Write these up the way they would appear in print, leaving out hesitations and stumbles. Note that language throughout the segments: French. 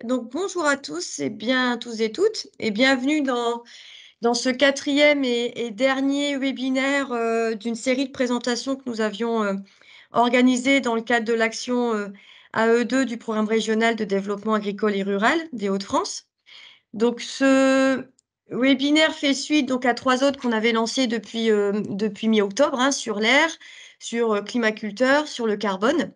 Donc bonjour à tous et bien tous et toutes et bienvenue dans ce quatrième et dernier webinaire d'une série de présentations que nous avions organisées dans le cadre de l'action AE2 du programme régional de développement agricole et rural des Hauts-de-France. Donc ce webinaire fait suite donc à 3 autres qu'on avait lancés depuis mi-octobre, hein, sur l'air, sur climaculteur, sur le carbone.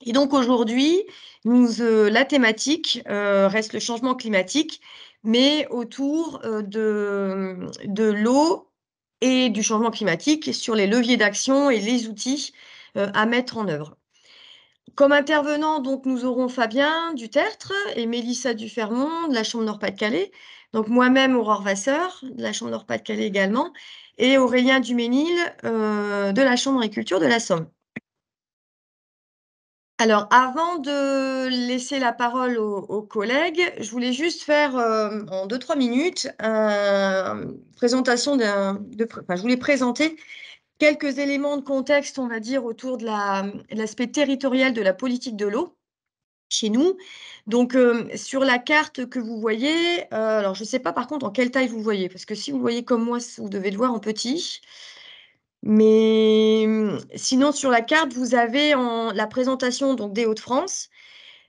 Et donc aujourd'hui, la thématique reste le changement climatique, mais autour de l'eau et du changement climatique sur les leviers d'action et les outils à mettre en œuvre. Comme intervenants, donc, nous aurons Fabien Dutertre et Mélissa Dufermont de la Chambre Nord-Pas-de-Calais, donc moi-même Aurore Vasseur de la Chambre Nord-Pas-de-Calais également, et Aurélien Duménil de la Chambre d'agriculture de la Somme. Alors, avant de laisser la parole aux collègues, je voulais juste faire en 2-3 minutes présentation je voulais présenter quelques éléments de contexte, on va dire, autour de l'aspect territorial de la politique de l'eau chez nous. Donc, sur la carte que vous voyez, alors je ne sais pas par contre en quelle taille vous voyez, parce que si vous voyez comme moi, vous devez le voir en petit. Mais sinon, sur la carte, vous avez la présentation donc, des Hauts-de-France.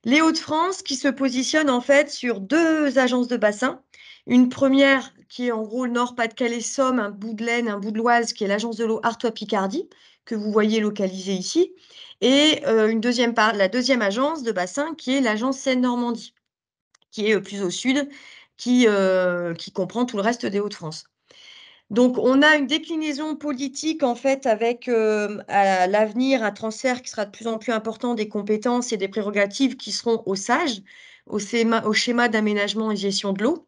Les Hauts-de-France qui se positionnent en fait sur 2 agences de bassin. Une première qui est en gros le Nord-Pas-de-Calais-Somme, un bout de l'Aisne, un bout de l'Oise, qui est l'agence de l'eau Artois-Picardie, que vous voyez localisée ici. Et la deuxième agence de bassin qui est l'agence Seine-Normandie, qui est plus au sud, qui comprend tout le reste des Hauts-de-France. Donc, on a une déclinaison politique, en fait, avec à l'avenir un transfert qui sera de plus en plus important des compétences et des prérogatives qui seront au SAGE, au schéma d'aménagement et gestion de l'eau,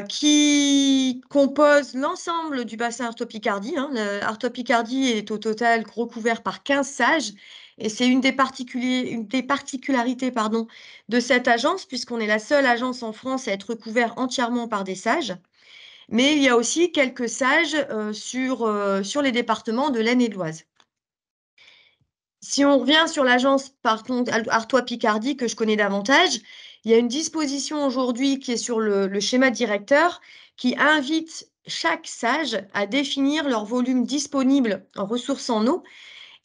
qui compose l'ensemble du bassin Artois-Picardie. Hein. Artois-Picardie est au total recouvert par 15 SAGE, et c'est une des particularités de cette agence, puisqu'on est la seule agence en France à être recouvert entièrement par des SAGE. Mais il y a aussi quelques sages sur les départements de l'Aisne et de l'Oise. Si on revient sur l'agence, par contre, Artois-Picardie, que je connais davantage, il y a une disposition aujourd'hui qui est sur le schéma directeur qui invite chaque sage à définir leur volume disponible en ressources en eau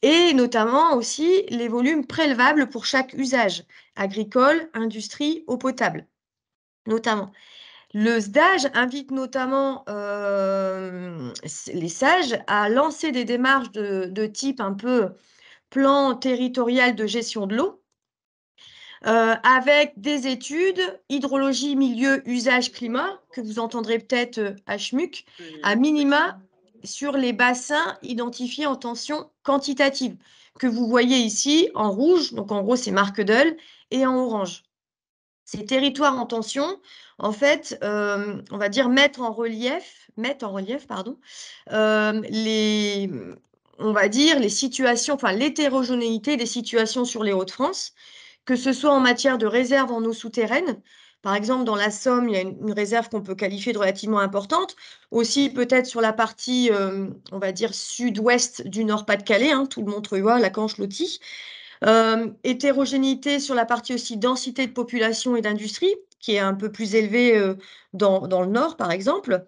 et notamment aussi les volumes prélevables pour chaque usage, agricole, industrie, eau potable, notamment. Le SDAGE invite notamment les sages à lancer des démarches de type un peu plan territorial de gestion de l'eau, avec des études hydrologie, milieu, usage, climat, que vous entendrez peut-être HMUC, à minima sur les bassins identifiés en tension quantitative, que vous voyez ici en rouge, donc en gros c'est Marquedel, et en orange. Ces territoires en tension, en fait, on va dire mettent en relief, on va dire les situations, enfin l'hétérogénéité des situations sur les Hauts-de-France, que ce soit en matière de réserve en eau souterraine. Par exemple, dans la Somme, il y a une réserve qu'on peut qualifier de relativement importante. Aussi, peut-être sur la partie, on va dire, sud-ouest du Nord-Pas-de-Calais, hein, tout le Montreuil, la Canche-Lottie. Hétérogénéité sur la partie aussi densité de population et d'industrie, qui est un peu plus élevée dans le nord, par exemple.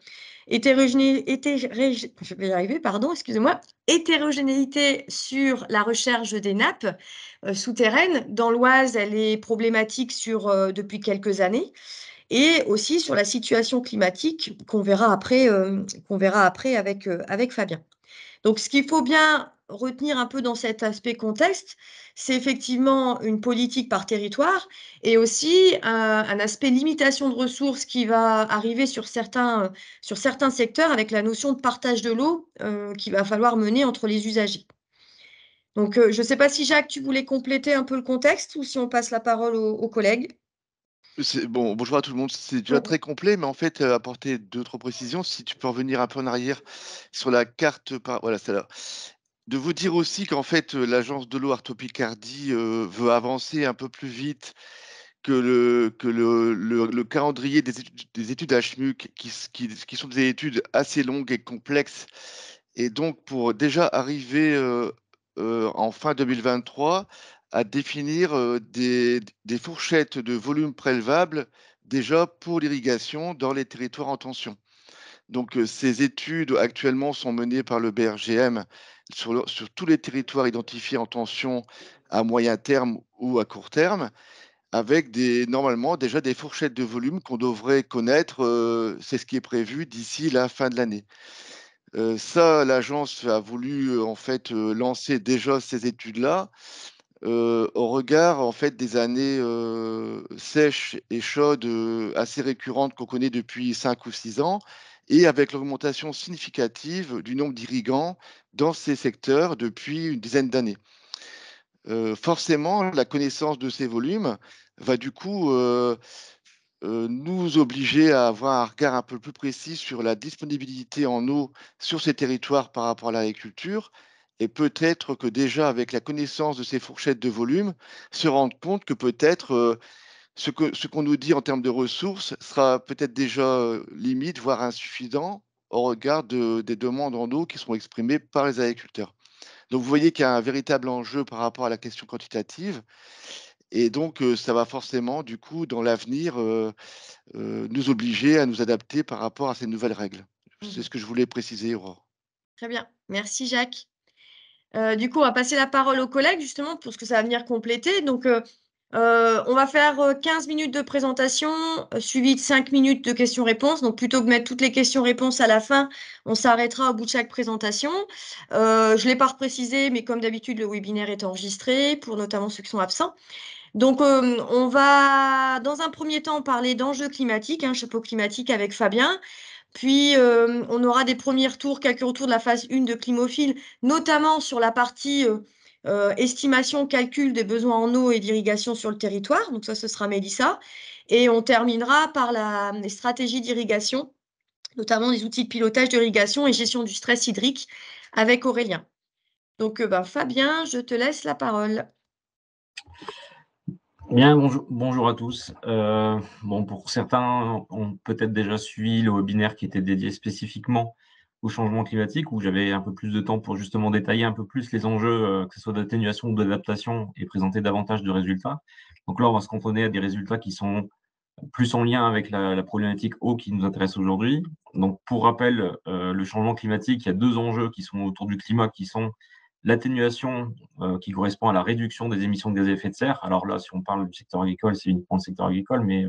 Je vais y arriver, pardon, excusez-moi. Hétérogénéité sur la recherche des nappes souterraines. Dans l'Oise, elle est problématique depuis quelques années. Et aussi sur la situation climatique qu'on verra après avec Fabien. Donc, ce qu'il faut bien retenir un peu dans cet aspect contexte, c'est effectivement une politique par territoire et aussi un aspect limitation de ressources qui va arriver sur certains secteurs avec la notion de partage de l'eau qu'il va falloir mener entre les usagers. Donc, je ne sais pas si Jacques, tu voulais compléter un peu le contexte ou si on passe la parole aux collègues. Bon, bonjour à tout le monde. C'est déjà très complet, mais en fait, apporter d'autres précisions. Si tu peux revenir un peu en arrière sur la carte, voilà, c'est là. De vous dire aussi qu'en fait, l'agence de l'eau Artois-Picardie veut avancer un peu plus vite que le calendrier des études HMUC, qui sont des études assez longues et complexes. Et donc, pour déjà arriver en fin 2023 à définir des fourchettes de volume prélevables déjà pour l'irrigation dans les territoires en tension. Donc, ces études actuellement sont menées par le BRGM sur tous les territoires identifiés en tension à moyen terme ou à court terme, avec normalement déjà des fourchettes de volume qu'on devrait connaître, c'est ce qui est prévu d'ici la fin de l'année. Ça, l'agence a voulu, en fait, lancer déjà ces études-là, au regard, en fait, des années, sèches et chaudes, assez récurrentes qu'on connaît depuis 5 ou 6 ans et avec l'augmentation significative du nombre d'irrigants dans ces secteurs depuis une dizaine d'années. Forcément, la connaissance de ces volumes va du coup, nous obliger à avoir un regard un peu plus précis sur la disponibilité en eau sur ces territoires par rapport à l'agriculture et peut-être que déjà avec la connaissance de ces fourchettes de volume, se rendre compte que peut-être, ce qu'on nous dit en termes de ressources sera peut-être déjà, limite, voire insuffisant au regard des demandes en eau qui sont exprimées par les agriculteurs. Donc vous voyez qu'il y a un véritable enjeu par rapport à la question quantitative et donc ça va forcément du coup dans l'avenir, nous obliger à nous adapter par rapport à ces nouvelles règles. C'est Mmh. ce que je voulais préciser, Aurore. Très bien. Merci Jacques. Du coup, on va passer la parole aux collègues justement pour ce que ça va venir compléter. Donc, on va faire, 15 minutes de présentation, suivi de 5 minutes de questions-réponses. Donc plutôt que de mettre toutes les questions-réponses à la fin, on s'arrêtera au bout de chaque présentation. Je l'ai pas reprécisé, mais comme d'habitude, le webinaire est enregistré pour notamment ceux qui sont absents. Donc, on va dans un premier temps parler d'enjeux climatiques, hein, chapeau climatique avec Fabien. Puis, on aura des premiers retours, quelques retours de la phase 1 de Climophile, notamment sur la partie, estimation, calcul des besoins en eau et d'irrigation sur le territoire. Donc ça, ce sera Mélissa et on terminera par les stratégies d'irrigation, notamment des outils de pilotage d'irrigation et gestion du stress hydrique avec Aurélien. Donc, Fabien, je te laisse la parole. Bien, bonjour à tous. Bon, pour certains ont peut-être déjà suivi le webinaire qui était dédié spécifiquement au changement climatique, où j'avais un peu plus de temps pour justement détailler un peu plus les enjeux, que ce soit d'atténuation ou d'adaptation, et présenter davantage de résultats. Donc là, on va se cantonner à des résultats qui sont plus en lien avec la problématique eau qui nous intéresse aujourd'hui. Donc, pour rappel, le changement climatique, il y a deux enjeux qui sont autour du climat, qui sont l'atténuation, qui correspond à la réduction des émissions de gaz à effet de serre. Alors là, si on parle du secteur agricole, c'est uniquement le secteur agricole, mais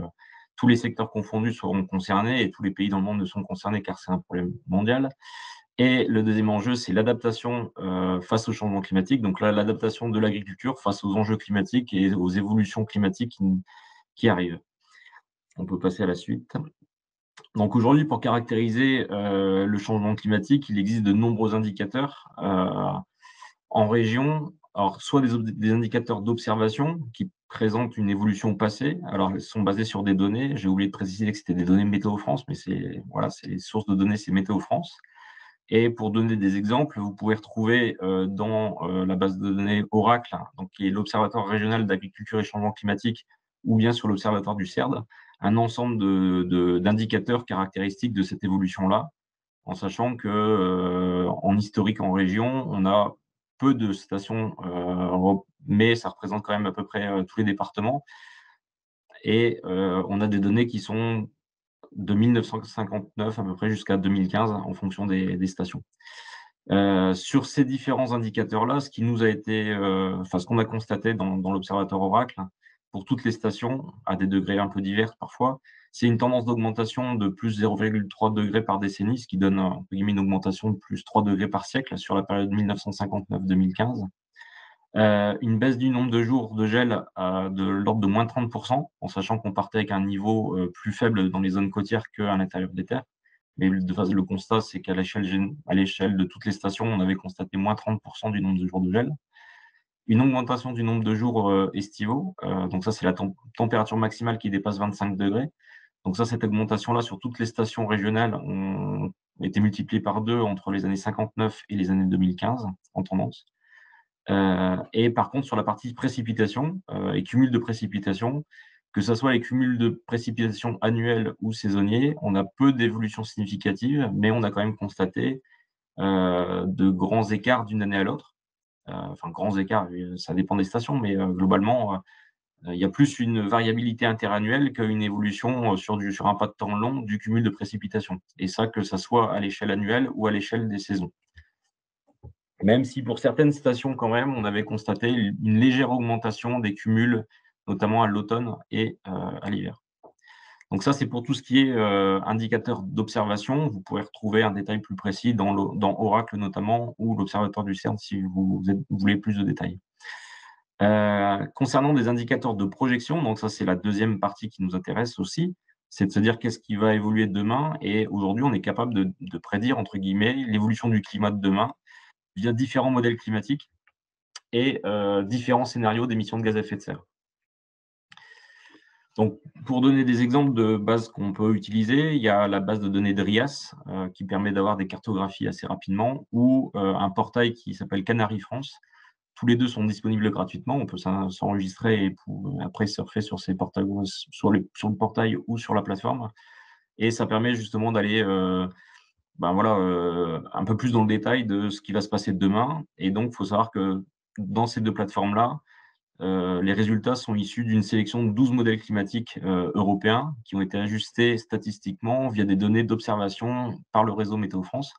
tous les secteurs confondus seront concernés et tous les pays dans le monde ne sont concernés car c'est un problème mondial. Et le deuxième enjeu, c'est l'adaptation face au changement climatique. Donc là, l'adaptation de l'agriculture face aux enjeux climatiques et aux évolutions climatiques qui arrivent. On peut passer à la suite. Donc aujourd'hui, pour caractériser le changement climatique, il existe de nombreux indicateurs en région. Alors, soit des indicateurs d'observation qui présentent une évolution passée. Alors, ils sont basés sur des données. J'ai oublié de préciser que c'était des données Météo France, mais c'est voilà, c'est les sources de données, c'est Météo France. Et pour donner des exemples, vous pouvez retrouver dans la base de données Oracle, donc qui est l'Observatoire régional d'agriculture et changement climatique, ou bien sur l'Observatoire du CERD, un ensemble d'indicateurs caractéristiques de cette évolution-là, en sachant que en historique en région, on a peu de stations, mais ça représente quand même à peu près tous les départements. Et on a des données qui sont de 1959 à peu près jusqu'à 2015 en fonction des stations. Sur ces différents indicateurs-là, ce qui nous a été, enfin ce qu'on a constaté dans l'observatoire Oracle, pour toutes les stations, à des degrés un peu divers parfois, c'est une tendance d'augmentation de plus 0,3 degrés par décennie, ce qui donne entre guillemets une augmentation de plus 3 degrés par siècle sur la période 1959-2015. Une baisse du nombre de jours de gel de l'ordre de moins 30%, en sachant qu'on partait avec un niveau plus faible dans les zones côtières qu'à l'intérieur des terres. Mais le constat, c'est qu'à l'échelle de toutes les stations, on avait constaté moins 30% du nombre de jours de gel. Une augmentation du nombre de jours estivaux. Donc ça, c'est la température maximale qui dépasse 25 degrés. Donc ça, cette augmentation-là sur toutes les stations régionales ont été multipliée par 2 entre les années 59 et les années 2015 en tendance. Et par contre, sur la partie précipitation et cumul de précipitations, que ce soit les cumuls de précipitations annuels ou saisonniers, on a peu d'évolutions significatives, mais on a quand même constaté de grands écarts d'une année à l'autre. enfin grands écarts, ça dépend des stations, mais globalement, il y a plus une variabilité interannuelle qu'une évolution sur un pas de temps long du cumul de précipitations. Et ça, que ça soit à l'échelle annuelle ou à l'échelle des saisons. Même si pour certaines stations, quand même, on avait constaté une légère augmentation des cumuls, notamment à l'automne et à l'hiver. Donc ça, c'est pour tout ce qui est indicateur d'observation. Vous pourrez retrouver un détail plus précis dans Oracle notamment, ou l'observatoire du CERN si vous voulez plus de détails. Concernant des indicateurs de projection, donc ça c'est la deuxième partie qui nous intéresse aussi, c'est de se dire qu'est-ce qui va évoluer demain. Et aujourd'hui, on est capable de prédire, entre guillemets, l'évolution du climat de demain via différents modèles climatiques et différents scénarios d'émissions de gaz à effet de serre. Donc, pour donner des exemples de bases qu'on peut utiliser, il y a la base de données DRIAS qui permet d'avoir des cartographies assez rapidement, ou un portail qui s'appelle Canary France. Tous les deux sont disponibles gratuitement. On peut s'enregistrer et après surfer sur ces portails, sur le portail ou sur la plateforme. Et ça permet justement d'aller un peu plus dans le détail de ce qui va se passer demain. Et donc, il faut savoir que dans ces deux plateformes-là, les résultats sont issus d'une sélection de 12 modèles climatiques européens qui ont été ajustés statistiquement via des données d'observation par le réseau Météo France.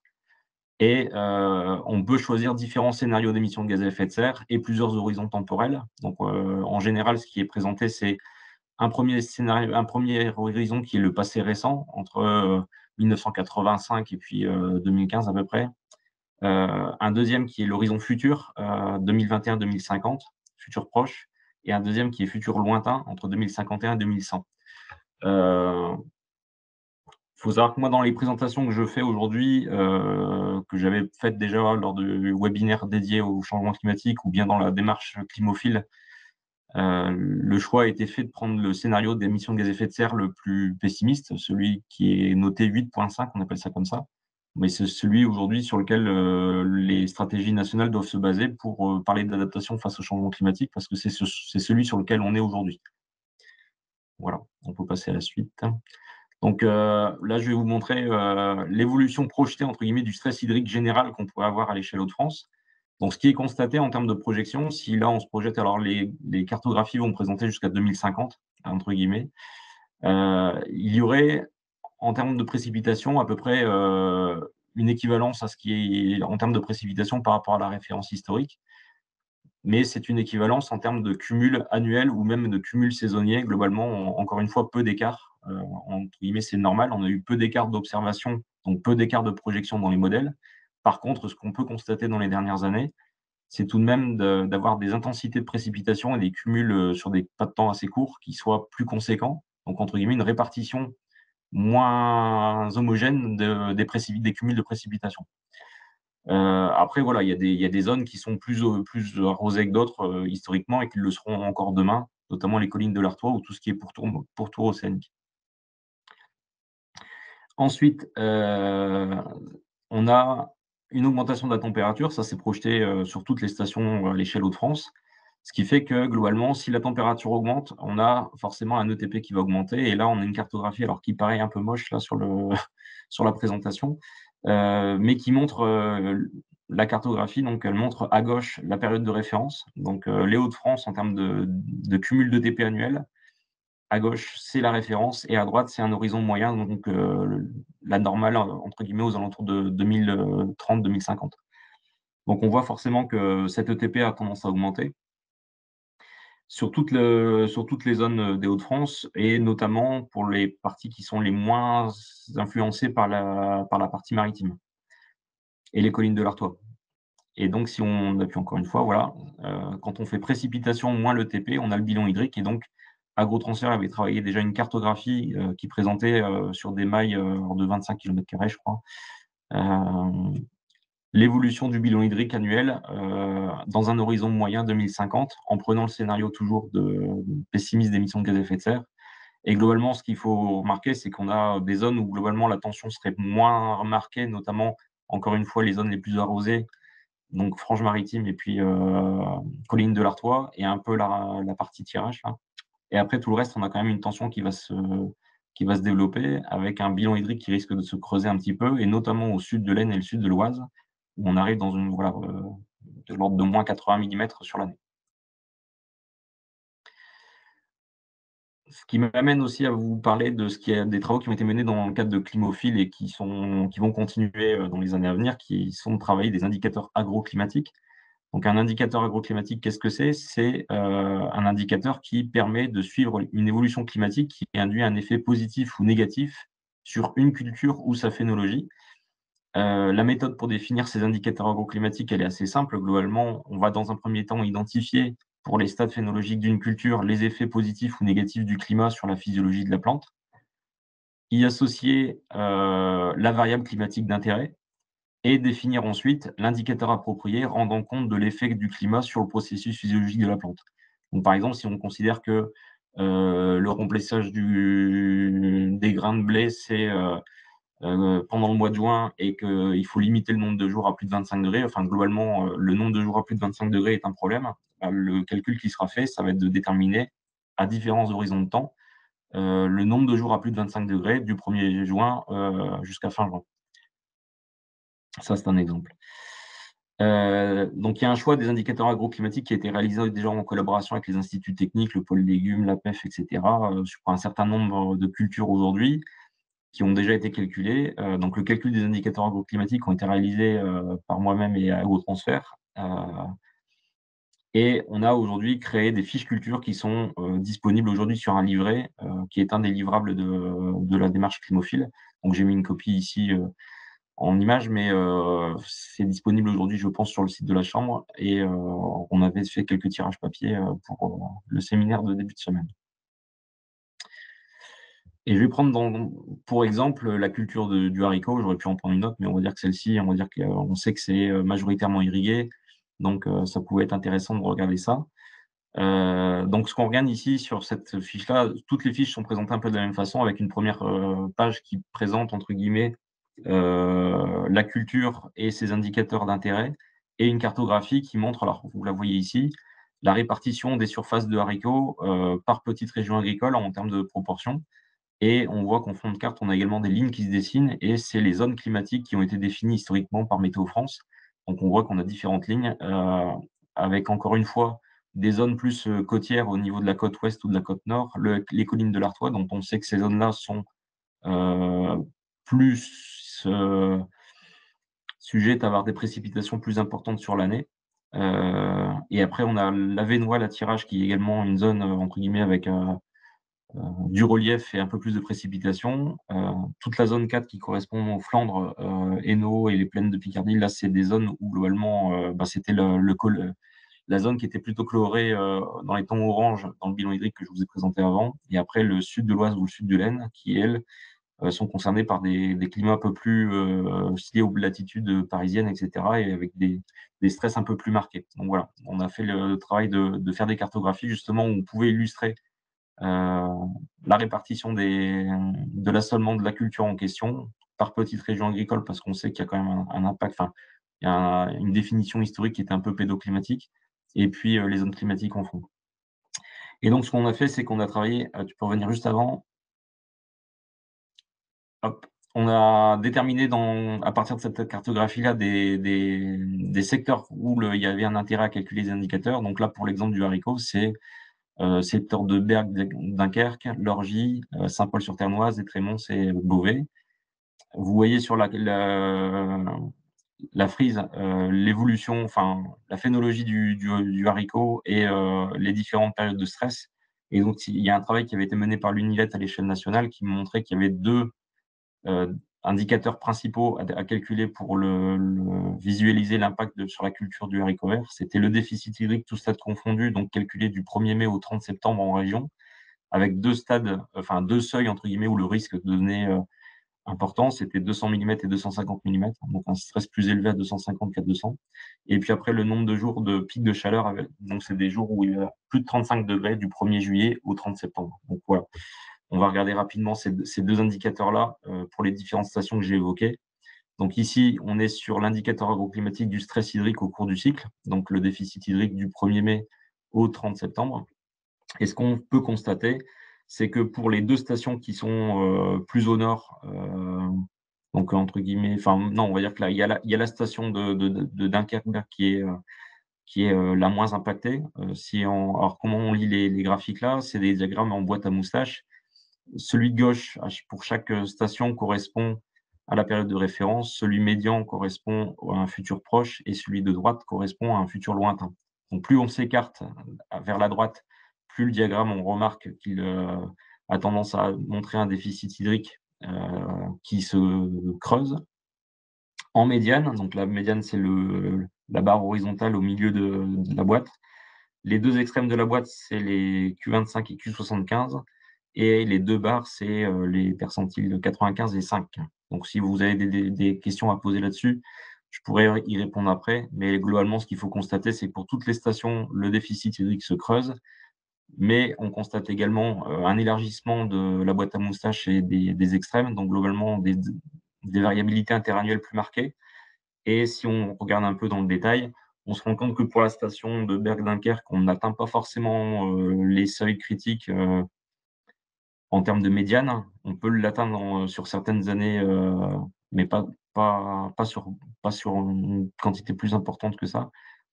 Et on peut choisir différents scénarios d'émissions de gaz à effet de serre et plusieurs horizons temporels. Donc, en général, ce qui est présenté, c'est un premier horizon qui est le passé récent, entre 1985 et puis 2015 à peu près. Un deuxième qui est l'horizon futur, 2021-2050, futur proche, et un deuxième qui est futur lointain, entre 2051 et 2100. Il faut savoir que moi, dans les présentations que je fais aujourd'hui, que j'avais faites déjà lors de webinaires dédiés au changement climatique ou bien dans la démarche Climophile, le choix a été fait de prendre le scénario d'émissions de gaz à effet de serre le plus pessimiste, celui qui est noté 8.5, on appelle ça comme ça. Mais c'est celui aujourd'hui sur lequel les stratégies nationales doivent se baser pour parler d'adaptation face au changement climatique, parce que c'est celui sur lequel on est aujourd'hui. Voilà, on peut passer à la suite. Donc là, je vais vous montrer l'évolution projetée, entre guillemets, du stress hydrique général qu'on pourrait avoir à l'échelle Hauts-de-France. Donc, ce qui est constaté en termes de projection, si là, on se projette, alors les cartographies vont présenter jusqu'à 2050, entre guillemets, il y aurait, en termes de précipitation, à peu près une équivalence à ce qui est en termes de précipitation par rapport à la référence historique. Mais c'est une équivalence en termes de cumul annuel ou même de cumul saisonnier. Globalement, encore une fois, peu d'écart. Entre guillemets, c'est normal. On a eu peu d'écart d'observation, donc peu d'écart de projection dans les modèles. Par contre, ce qu'on peut constater dans les dernières années, c'est tout de même d'avoir des intensités de précipitation et des cumuls sur des pas de temps assez courts qui soient plus conséquents. Donc, entre guillemets, une répartition moins homogène des cumuls de précipitation. Après, voilà, il y a des zones qui sont plus arrosées que d'autres historiquement et qui le seront encore demain, notamment les collines de l'Artois ou tout ce qui est pourtour océanique. Ensuite, on a une augmentation de la température. Ça s'est projeté sur toutes les stations à l'échelle Hauts-de-France. Ce qui fait que globalement, si la température augmente, on a forcément un ETP qui va augmenter. Et là, on a une cartographie alors qui paraît un peu moche là sur la présentation, mais qui montre la cartographie. Donc, elle montre à gauche la période de référence, donc les Hauts-de-France en termes de cumul d'ETP annuel. À gauche, c'est la référence, et à droite, c'est un horizon moyen, donc la normale, entre guillemets, aux alentours de 2030-2050. Donc, on voit forcément que cet ETP a tendance à augmenter sur toutes les zones des Hauts-de-France, et notamment pour les parties qui sont les moins influencées par la partie maritime et les collines de l'Artois. Et donc, si on appuie encore une fois, voilà, quand on fait précipitation moins l'ETP, on a le bilan hydrique. Et donc, Agrotransfert avait travaillé déjà une cartographie qui présentait sur des mailles de 25 km², je crois, l'évolution du bilan hydrique annuel dans un horizon moyen 2050, en prenant le scénario toujours de pessimiste d'émissions de gaz à effet de serre. Et globalement, ce qu'il faut remarquer, c'est qu'on a des zones où globalement la tension serait moins remarquée, notamment, encore une fois, les zones les plus arrosées, donc frange maritime et puis colline de l'Artois, et un peu la partie tirage là. Et après, tout le reste, on a quand même une tension qui va se développer, avec un bilan hydrique qui risque de se creuser un petit peu, et notamment au sud de l'Aisne et le sud de l'Oise, où on arrive dans une de l'ordre de moins 80 mm sur l'année. Ce qui m'amène aussi à vous parler de ce qui est des travaux qui ont été menés dans le cadre de Climophile et qui vont continuer dans les années à venir, qui sont de travailler des indicateurs agroclimatiques. Donc un indicateur agroclimatique, qu'est-ce que c'est? C'est un indicateur qui permet de suivre une évolution climatique qui induit un effet positif ou négatif sur une culture ou sa phénologie. La méthode pour définir ces indicateurs agroclimatiques, elle est assez simple. Globalement, on va dans un premier temps identifier pour les stades phénologiques d'une culture les effets positifs ou négatifs du climat sur la physiologie de la plante, y associer la variable climatique d'intérêt et définir ensuite l'indicateur approprié rendant compte de l'effet du climat sur le processus physiologique de la plante. Donc, par exemple, si on considère que le remplissage des grains de blé, c'est pendant le mois de juin et qu'il faut limiter le nombre de jours à plus de 25 degrés, enfin globalement, le nombre de jours à plus de 25 degrés est un problème. Le calcul qui sera fait, ça va être de déterminer à différents horizons de temps le nombre de jours à plus de 25 degrés du 1er juin jusqu'à fin juin. Ça, c'est un exemple. Donc il y a un choix des indicateurs agroclimatiques qui a été réalisé déjà en collaboration avec les instituts techniques, le pôle légumes, l'APEF, etc., sur un certain nombre de cultures aujourd'hui qui ont déjà été calculés. Donc le calcul des indicateurs agroclimatiques ont été réalisés par moi-même et AgroTransfert. Et on a aujourd'hui créé des fiches cultures qui sont disponibles aujourd'hui sur un livret qui est un des livrables de la démarche Climophile. Donc j'ai mis une copie ici en image, mais c'est disponible aujourd'hui, je pense, sur le site de la Chambre. Et on avait fait quelques tirages papier pour le séminaire de début de semaine. Et je vais prendre pour exemple la culture du haricot. J'aurais pu en prendre une autre, mais on va dire que celle-ci, on va dire qu'on sait que c'est majoritairement irrigué, donc ça pouvait être intéressant de regarder ça. Donc ce qu'on regarde ici sur cette fiche-là, toutes les fiches sont présentées un peu de la même façon, avec une première page qui présente entre guillemets la culture et ses indicateurs d'intérêt, et une cartographie qui montre, alors vous la voyez ici, la répartition des surfaces de haricots par petite région agricole en termes de proportion. Et on voit qu'en fond de carte, on a également des lignes qui se dessinent et c'est les zones climatiques qui ont été définies historiquement par Météo France. Donc on voit qu'on a différentes lignes avec encore une fois des zones plus côtières au niveau de la côte ouest ou de la côte nord, les collines de l'Artois, dont on sait que ces zones-là sont plus sujettes à avoir des précipitations plus importantes sur l'année. Et après, on a l'Avesnois, la Thiérache, qui est également une zone entre guillemets avec du relief et un peu plus de précipitations. Toute la zone 4 qui correspond aux Flandres, Hainaut et les plaines de Picardie, là, c'est des zones où globalement, c'était la zone qui était plutôt colorée dans les tons orange dans le bilan hydrique que je vous ai présenté avant. Et après, le sud de l'Oise ou le sud de l'Aisne, qui, elles, sont concernés par des climats un peu plus liés aux latitudes parisiennes, etc., et avec des stress un peu plus marqués. Donc voilà, on a fait le travail de faire des cartographies justement où on pouvait illustrer la répartition de l'assolement de la culture en question par petite région agricole, parce qu'on sait qu'il y a quand même un impact, enfin, il y a une définition historique qui était un peu pédoclimatique, et puis les zones climatiques en fond. Et donc, ce qu'on a fait, c'est qu'on a travaillé, tu peux revenir juste avant. Hop. On a déterminé à partir de cette cartographie-là des secteurs où il y avait un intérêt à calculer les indicateurs. Donc là, pour l'exemple du haricot, c'est secteur de Berck, Dunkerque, Lorgy, Saint-Paul-sur-Ternoise, Étremont et Beauvais. Vous voyez sur la frise l'évolution, enfin la phénologie du haricot et les différentes périodes de stress. Et donc il y a un travail qui avait été mené par l'UNIVET à l'échelle nationale qui montrait qu'il y avait deux indicateurs principaux à calculer pour visualiser l'impact sur la culture du haricot vert. C'était le déficit hydrique, tout stade confondu, donc calculé du 1er mai au 30 septembre en région, avec deux seuils, entre guillemets, où le risque devenait important, c'était 200 mm et 250 mm, donc un stress plus élevé à 250 qu'à 200. Et puis après, le nombre de jours de pic de chaleur, donc c'est des jours où il y a plus de 35 degrés du 1er juillet au 30 septembre. Donc voilà. On va regarder rapidement ces deux indicateurs-là pour les différentes stations que j'ai évoquées. Donc ici, on est sur l'indicateur agroclimatique du stress hydrique au cours du cycle, donc le déficit hydrique du 1er mai au 30 septembre. Et ce qu'on peut constater, c'est que pour les deux stations qui sont plus au nord, Donc, entre guillemets, enfin, non, on va dire que là, il y a la station de Dunkerque qui est la moins impactée. Alors, comment on lit les graphiques là? C'est des diagrammes en boîte à moustaches. Celui de gauche, pour chaque station, correspond à la période de référence. Celui médian correspond à un futur proche et celui de droite correspond à un futur lointain. Donc, plus on s'écarte vers la droite, plus le diagramme, on remarque qu'il a tendance à montrer un déficit hydrique qui se creuse. En médiane, donc la médiane, c'est la barre horizontale au milieu de la boîte. Les 2 extrêmes de la boîte, c'est les Q25 et Q75 et les 2 barres, c'est, les percentiles 95 et 5. Donc si vous avez des questions à poser là-dessus, je pourrais y répondre après, mais globalement, ce qu'il faut constater, c'est que pour toutes les stations, le déficit hydrique se creuse, mais on constate également, un élargissement de la boîte à moustaches et des extrêmes, donc globalement des variabilités interannuelles plus marquées. Et si on regarde un peu dans le détail, on se rend compte que pour la station de Berck-Dunkerque, on n'atteint pas forcément, les seuils critiques, en termes de médiane. On peut l'atteindre sur certaines années, mais pas sur une quantité plus importante que ça.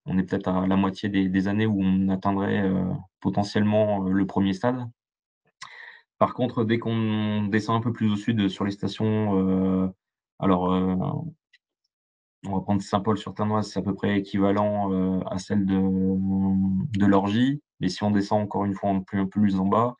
On est peut-être à la moitié des années où on atteindrait, potentiellement, le premier stade. Par contre, dès qu'on descend un peu plus au sud sur les stations, alors, on va prendre Saint-Paul-sur-Ternoise, c'est à peu près équivalent, à celle de Lorgy. Mais si on descend encore une fois un peu plus en bas,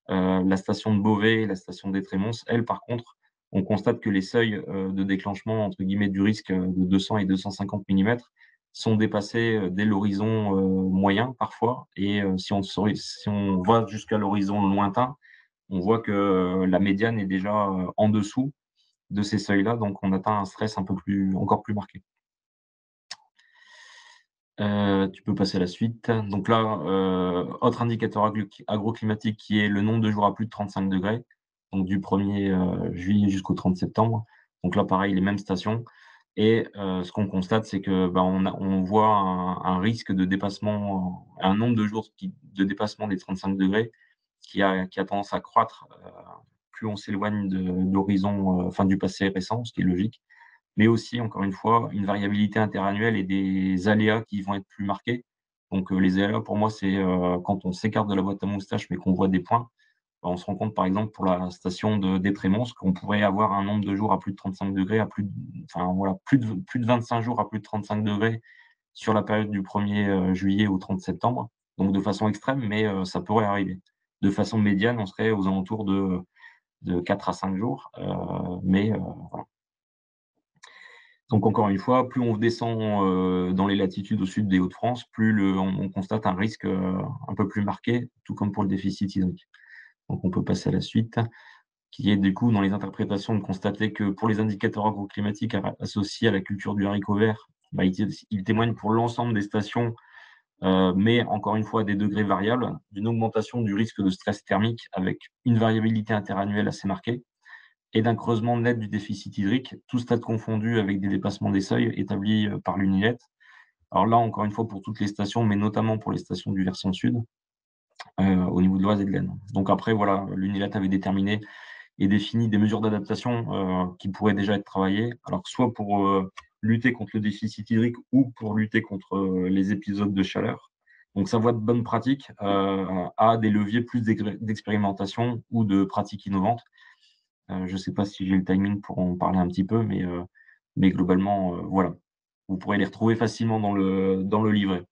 la station de Beauvais et la station d'Étrémons, elles, par contre, on constate que les seuils, de déclenchement, entre guillemets, du risque, de 200 et 250 millimètres sont dépassés, dès l'horizon, moyen parfois. Et si on va jusqu'à l'horizon lointain, on voit que, la médiane est déjà, en dessous de ces seuils-là, donc on atteint un stress encore plus marqué. Tu peux passer à la suite. Donc là, autre indicateur agroclimatique qui est le nombre de jours à plus de 35 degrés, donc du 1er juillet jusqu'au 30 septembre. Donc là, pareil, les mêmes stations. Et ce qu'on constate, c'est que, bah, on voit un risque de dépassement, un nombre de jours de dépassement des 35 degrés qui a tendance à croître, plus on s'éloigne de l'horizon, enfin du passé récent, ce qui est logique. Mais aussi, encore une fois, une variabilité interannuelle et des aléas qui vont être plus marqués. Donc, les aléas, pour moi, c'est, quand on s'écarte de la boîte à moustaches, mais qu'on voit des points, bah, on se rend compte, par exemple, pour la station d'Étrémons, qu'on pourrait avoir un nombre de jours à plus de 35 degrés, enfin, voilà, plus de 25 jours à plus de 35 degrés sur la période du 1er juillet au 30 septembre. Donc de façon extrême, mais ça pourrait arriver. De façon médiane, on serait aux alentours de 4 à 5 jours, mais voilà. Donc encore une fois, plus on descend, dans les latitudes au sud des Hauts-de-France, plus on constate un risque, un peu plus marqué, tout comme pour le déficit hydrique. Donc on peut passer à la suite, qui est du coup dans les interprétations de constater que pour les indicateurs agroclimatiques associés à la culture du haricot vert, bah, ils témoignent pour l'ensemble des stations, mais encore une fois à des degrés variables, d'une augmentation du risque de stress thermique avec une variabilité interannuelle assez marquée et d'un creusement net du déficit hydrique, tout stade confondu avec des dépassements des seuils établis par l'UNILET. Alors là, encore une fois, pour toutes les stations, mais notamment pour les stations du versant sud, au niveau de l'Oise et de l'Aisne. Donc après, voilà, l'UNILET avait déterminé et défini des mesures d'adaptation qui pourraient déjà être travaillées. Alors soit pour lutter contre le déficit hydrique ou pour lutter contre les épisodes de chaleur. Donc ça voit de bonnes pratiques à des leviers plus d'expérimentation ou de pratiques innovantes. Je ne sais pas si j'ai le timing pour en parler un petit peu, mais globalement, voilà. Vous pourrez les retrouver facilement dans le livret.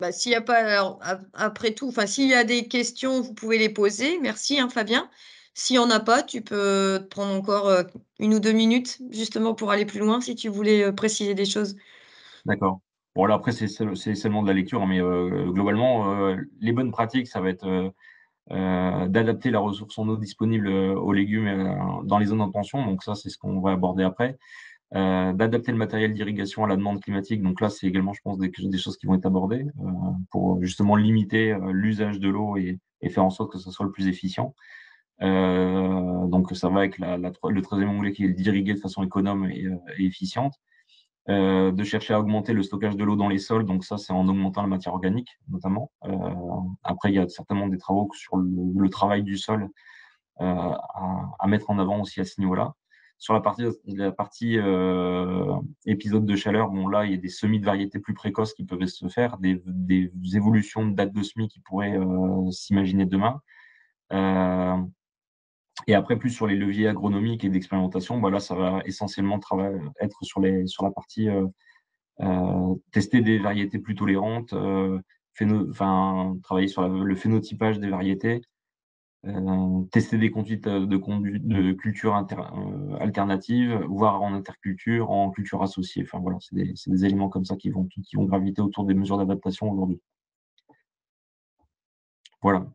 Bah, s'il y a pas alors après tout, enfin, s'il y a des questions, vous pouvez les poser. Merci, hein, Fabien. S'il y en a pas, tu peux te prendre encore, 1 ou 2 minutes justement pour aller plus loin si tu voulais, préciser des choses. D'accord. Bon là après c'est seulement de la lecture, hein, mais globalement, les bonnes pratiques, ça va être, d'adapter la ressource en eau disponible, aux légumes, dans les zones en tension, donc ça, c'est ce qu'on va aborder après. D'adapter le matériel d'irrigation à la demande climatique, donc là, c'est également, je pense, des choses qui vont être abordées, pour justement limiter, l'usage de l'eau et faire en sorte que ce soit le plus efficient. Donc ça va avec le 13e onglet qui est d'irriguer de façon économe et efficiente. De chercher à augmenter le stockage de l'eau dans les sols, donc ça, c'est en augmentant la matière organique, notamment. Après, il y a certainement des travaux sur le travail du sol, à mettre en avant aussi à ce niveau-là. Sur la partie épisode de chaleur, bon là, il y a des semis de variétés plus précoces qui peuvent se faire, des évolutions de dates de semis qui pourraient s'imaginer demain. Et après, plus sur les leviers agronomiques et d'expérimentation, bah là, ça va essentiellement être sur la partie tester des variétés plus tolérantes, travailler sur le phénotypage des variétés, tester des conduites de culture alternatives, voire en interculture, en culture associée. Enfin voilà, c'est des éléments comme ça qui vont graviter autour des mesures d'adaptation aujourd'hui. Voilà.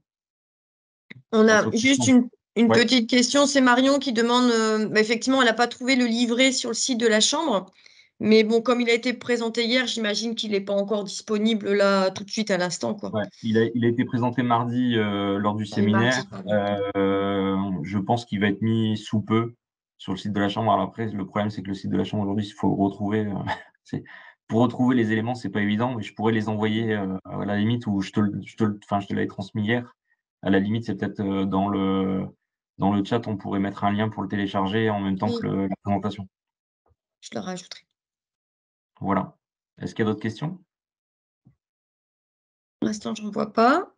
On a juste une Ouais. petite question, c'est Marion qui demande, effectivement, elle n'a pas trouvé le livret sur le site de la Chambre, mais bon, comme il a été présenté hier, j'imagine qu'il n'est pas encore disponible là tout de suite à l'instant, quoi. Ouais, il a été présenté mardi lors du séminaire. Je pense qu'il va être mis sous peu sur le site de la Chambre. Alors après, le problème, c'est que le site de la Chambre aujourd'hui, il faut retrouver. Pour retrouver les éléments, c'est pas évident, mais je pourrais les envoyer à la limite, ou je te l'avais transmis hier. À la limite, c'est peut-être dans le chat, on pourrait mettre un lien pour le télécharger en même temps que la présentation. Je le rajouterai. Voilà. Est-ce qu'il y a d'autres questions? Pour l'instant, je ne vois pas.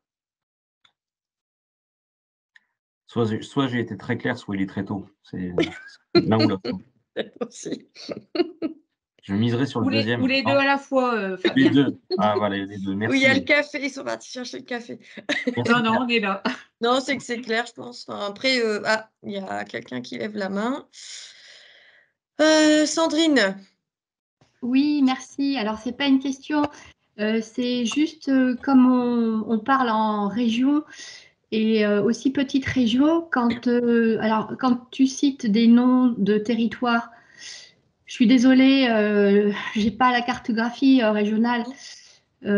Soit j'ai été très clair, soit il est très tôt. C'est l'un ou l'autre. Je miserai sur le deuxième. Ou les deux à la fois, Fabien. Les deux. Ah voilà, les deux. Merci. Oui, il y a le café, ils sont partis chercher le café. Non, on est là. Non, c'est que c'est clair, je pense. Enfin, après, il y a quelqu'un qui lève la main. Sandrine. Oui, merci. Alors, c'est pas une question, c'est juste comme on parle en région et aussi petite région, alors, quand tu cites des noms de territoires, je suis désolée, j'ai pas la cartographie régionale en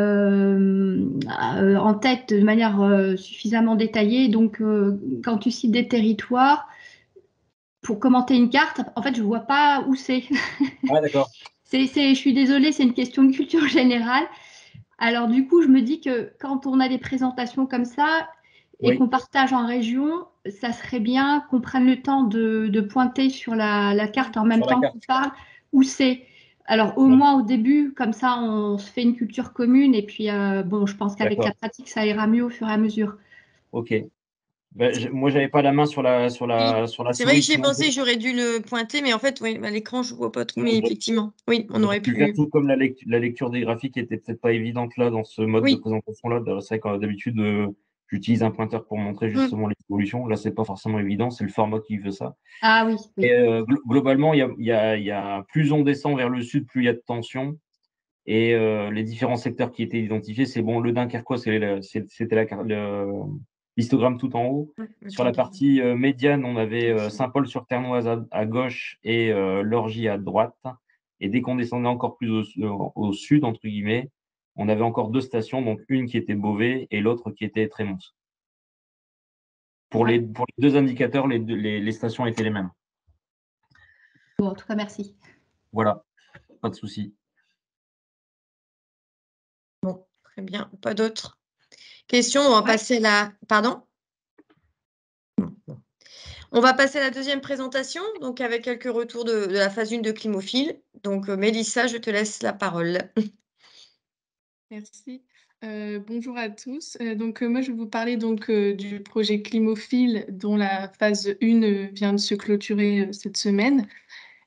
tête de manière suffisamment détaillée. Donc, quand tu cites des territoires, pour commenter une carte, en fait, je vois pas où c'est. Ah, d'accord. Je suis désolée, c'est une question de culture générale. Alors, du coup, je me dis que quand on a des présentations comme ça et qu'on partage en région, ça serait bien qu'on prenne le temps de pointer sur la carte en même temps qu'on parle où c'est. Alors, au moins au début, comme ça, on se fait une culture commune et puis, bon, je pense qu'avec la pratique, ça ira mieux au fur et à mesure. Ok. Moi, j'avais pas la main sur la C'est vrai que j'y ai pensé, j'aurais dû le pointer, mais en fait, oui, à l'écran, je ne vois pas trop. Mais effectivement, oui, on aurait pu. Faire tout comme la lecture des graphiques était peut-être pas évidente là dans ce mode de présentation-là. C'est vrai que d'habitude, j'utilise un pointeur pour montrer justement les évolutions. Là, c'est pas forcément évident, c'est le format qui fait ça. Ah oui. Et globalement, il y a plus on descend vers le sud, plus il y a de tension. Et les différents secteurs qui étaient identifiés, c'est bon, le Dunkerquois, c'était l'histogramme tout en haut. Sur la partie médiane, on avait Saint-Paul-sur-Ternoise à gauche et Lorgy à droite. Et dès qu'on descendait encore plus au sud, entre guillemets, on avait encore deux stations, donc une qui était Beauvais et l'autre qui était Trémons. Pour les deux indicateurs, les stations étaient les mêmes. Bon, en tout cas, merci. Voilà, pas de souci. Bon, très bien. Pas d'autres questions. On va passer Pardon ? On va passer à la deuxième présentation, donc avec quelques retours de la phase 1 de Climophile. Donc, Mélissa, je te laisse la parole. Merci. Bonjour à tous. Moi, je vais vous parler du projet Climophile dont la phase 1 vient de se clôturer cette semaine.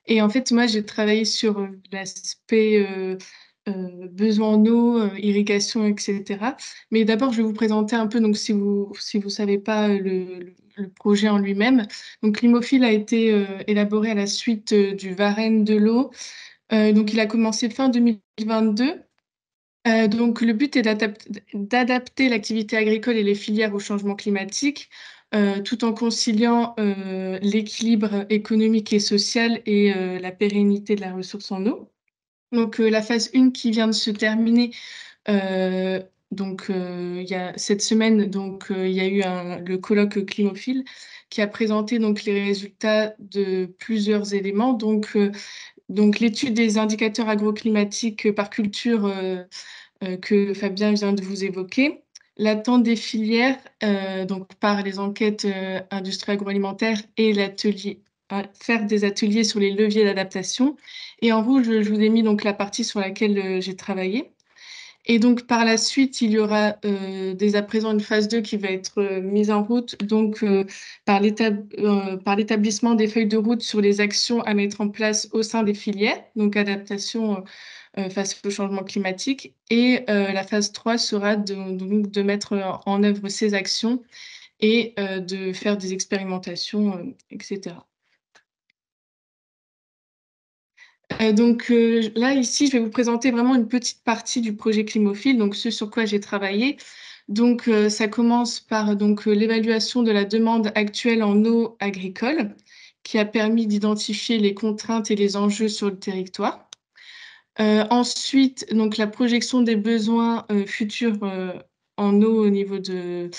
Et en fait, moi, j'ai travaillé sur l'aspect besoin en eau, irrigation, etc. Mais d'abord, je vais vous présenter un peu, donc si vous savez pas le projet en lui-même. Donc, Climophile a été élaboré à la suite du Varenne de l'eau. Donc, il a commencé fin 2022. Donc, le but est d'adapter l'activité agricole et les filières au changement climatique, tout en conciliant l'équilibre économique et social et la pérennité de la ressource en eau. Donc, la phase 1 qui vient de se terminer, il y a cette semaine, il y a eu le colloque Climophile qui a présenté donc, les résultats de plusieurs éléments. Donc l'étude des indicateurs agroclimatiques par culture que Fabien vient de vous évoquer, l'attente des filières, donc par les enquêtes industrie agroalimentaire et faire des ateliers sur les leviers d'adaptation. Et en rouge, je vous ai mis donc la partie sur laquelle j'ai travaillé. Et donc, par la suite, il y aura dès à présent une phase 2 qui va être mise en route, donc par l'établissement des feuilles de route sur les actions à mettre en place au sein des filières, donc adaptation face au changement climatique. Et la phase 3 sera de mettre en œuvre ces actions et de faire des expérimentations, etc. Donc là, ici, je vais vous présenter vraiment une petite partie du projet Climophile, donc ce sur quoi j'ai travaillé. Donc, ça commence par l'évaluation de la demande actuelle en eau agricole, qui a permis d'identifier les contraintes et les enjeux sur le territoire. Ensuite, donc, la projection des besoins futurs en eau au niveau de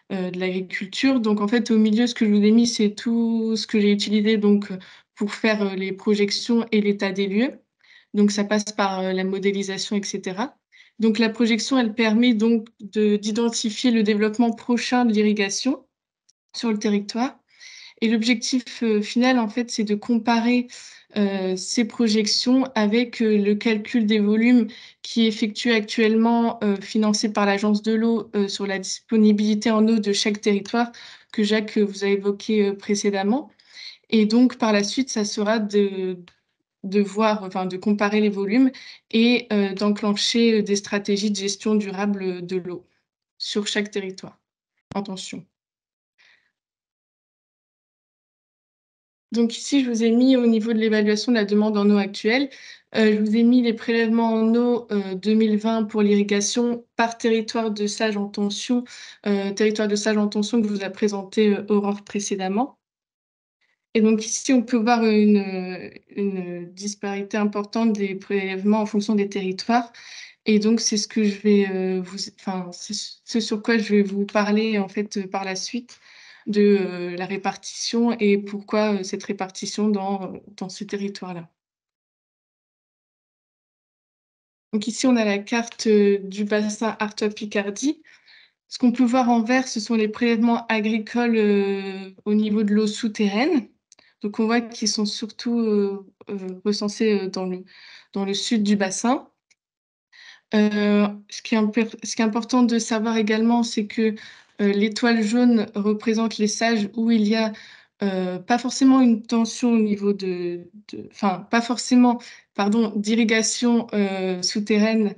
l'agriculture. Donc, en fait, au milieu, ce que je vous ai mis, c'est tout ce que j'ai utilisé pour faire les projections et l'état des lieux. Donc, ça passe par la modélisation, etc. Donc, la projection, elle permet donc d'identifier le développement prochain de l'irrigation sur le territoire. Et l'objectif final, en fait, c'est de comparer ces projections avec le calcul des volumes qui est effectué actuellement, financé par l'Agence de l'eau sur la disponibilité en eau de chaque territoire que Jacques vous a évoqué précédemment. Et donc, par la suite, ça sera de comparer les volumes et d'enclencher des stratégies de gestion durable de l'eau sur chaque territoire. Attention. Donc ici, je vous ai mis au niveau de l'évaluation de la demande en eau actuelle, je vous ai mis les prélèvements en eau 2020 pour l'irrigation par territoire de sage en tension, territoire de sage en tension que je vous a présenté Aurore précédemment. Et donc ici, on peut voir une disparité importante des prélèvements en fonction des territoires. Et donc, c'est ce que je vais c'est ce sur quoi je vais vous parler en fait par la suite de la répartition et pourquoi cette répartition dans ces territoires-là. Donc ici, on a la carte du bassin Artois-Picardie. Ce qu'on peut voir en vert, ce sont les prélèvements agricoles au niveau de l'eau souterraine. Donc on voit qu'ils sont surtout recensés dans le sud du bassin. Ce qui est important de savoir également, c'est que l'étoile jaune représente les sages où il y a pas forcément une tension au niveau pas forcément, pardon, d'irrigation souterraine,